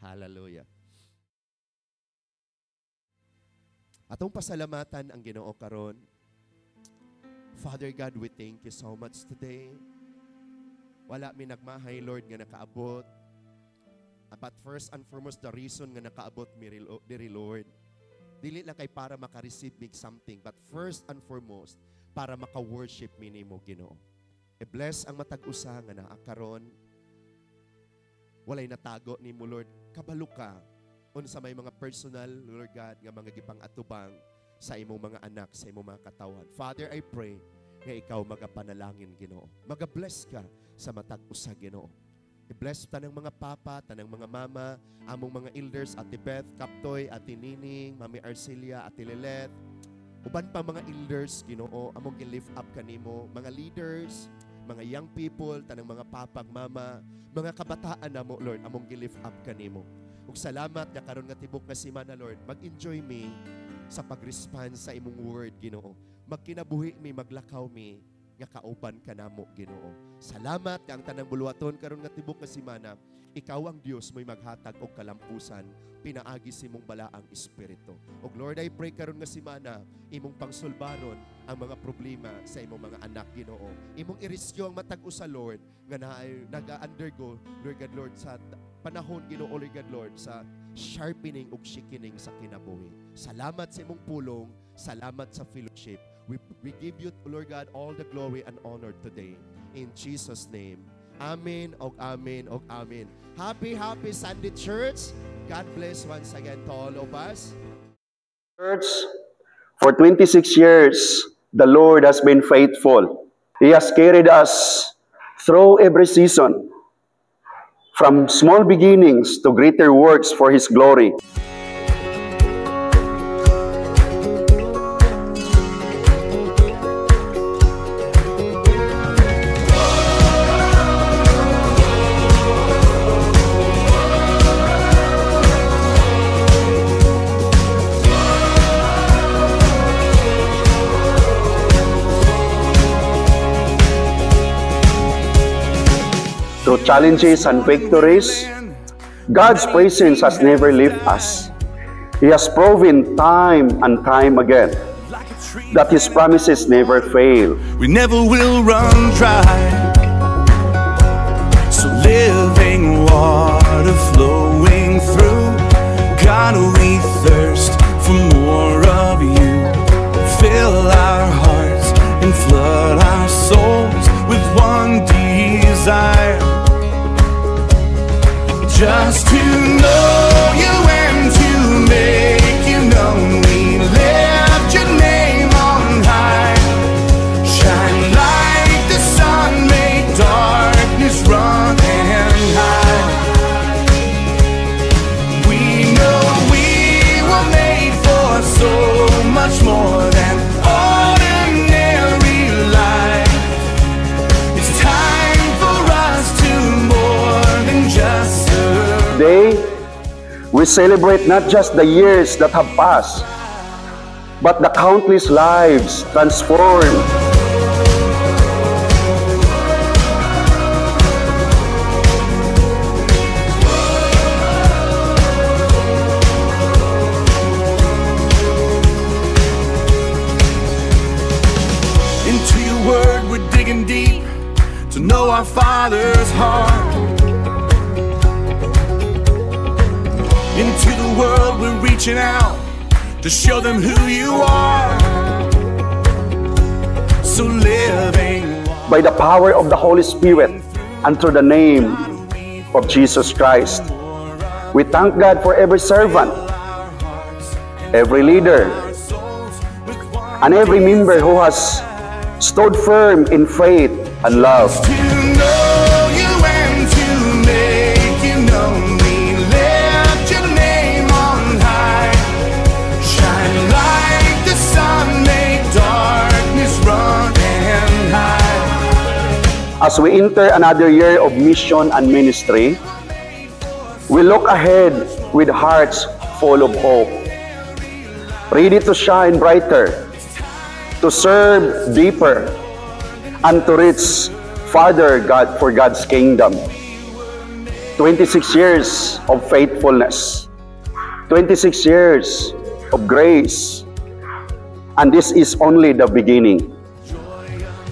Hallelujah. Atong pasalamatan ang Ginoo karon. Father God, we thank you so much today. Wala mi nagmahay, Lord, nga nakaabot. But first and foremost, the reason nga nakaabot mi diri, Lord, dili lang kay para maka-receive mig something, but first and foremost, para maka-worship mi nimo, Ginoo. I-bless ang matag-usa nga naa karon. Walay natago nimo, Lord. Kabalo ka unsa may mga personal, Lord God, nga mga gipang-atubang sa imong mga anak, sa imong mga katawan. Father, I pray nga ikaw magapanalangin, Ginoo. Magabless ka sa matag-usa, Ginoo. I-bless tanang mga papa, tanang mga mama, among mga elders, Ate Beth, Kaptoy, Ate Nining, Mami Arcelia, Ate Lilet, uban pa mga elders, Ginoo, among i-lift up kanimo, mga leaders, mga young people, tanang mga papag, mama, mga kabataan namo, Lord, among i-lift up kanimo. Ug salamat nga karon nga tibok nga semana, Lord, mag-enjoy me sa pag-respond sa imong word, Ginoo. Magkinabuhi mi, maglakaw mi nga kauban ka namo Ginoo. Salamat nga ang tanang buluwaton karon nga tibok nga semana, ikaw ang Dios mo'y maghatag og kalampusan pinaagi si mong balaang espiritu. Og Lord, I pray karon nga semana imong pangsulbaron ang mga problema sa imong mga anak Ginoo. Imong irisyo ang matag usa Lord nga naga-undergo Lord God Lord sa panahon Ginoo Lord God Lord sa sharpening ug shikening sa kinabuhi. Salamat sa imong pulong, salamat sa fellowship. We give you Lord God all the glory and honor today in Jesus name. Amen og amen og amen. Happy Sunday church. God bless once again to all of us. Church, for 26 years, the Lord has been faithful. He has carried us through every season, from small beginnings to greater works for His glory. Through challenges and victories, God's presence has never left us. He has proven time and time again that His promises never fail. We never will run dry. So living water flowing through, God, we thirst for more of you. Fill our hearts and flood our souls with one desire, just to know you and to make you known. We lift your name on high. Shine like the sun, make darkness run and hide. We know we were made for so much more than ordinary life. It's time for us to more than just Today, we celebrate not just the years that have passed, but the countless lives transformed. Into your word we're digging deep to know our Father's heart. Into the world we're reaching out to show them who you are. So living By the power of the Holy Spirit and through the name of Jesus Christ, we thank God for every servant, every leader, and every member who has stood firm in faith and love. to know you and to make you known. We lift your name on high. Shine like the sun, make darkness run and hide. As we enter another year of mission and ministry, we look ahead with hearts full of hope, ready to shine brighter, to serve deeper, and to reach farther God for God's kingdom. 26 years of faithfulness, 26 years of grace, and this is only the beginning.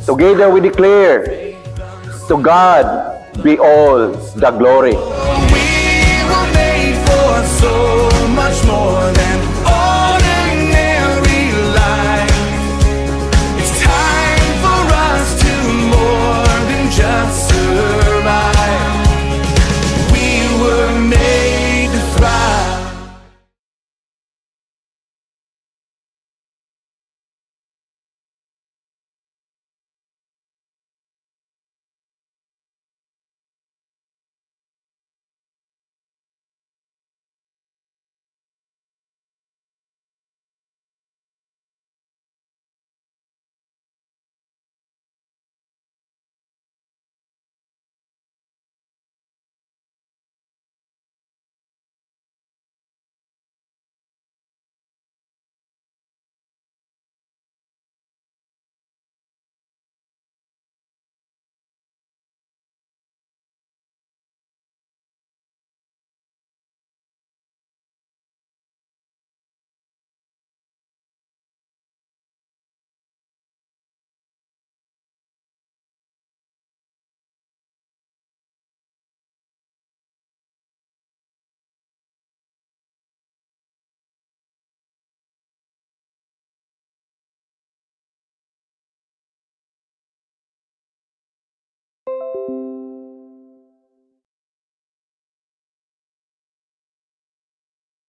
Together we declare, to God be all the glory.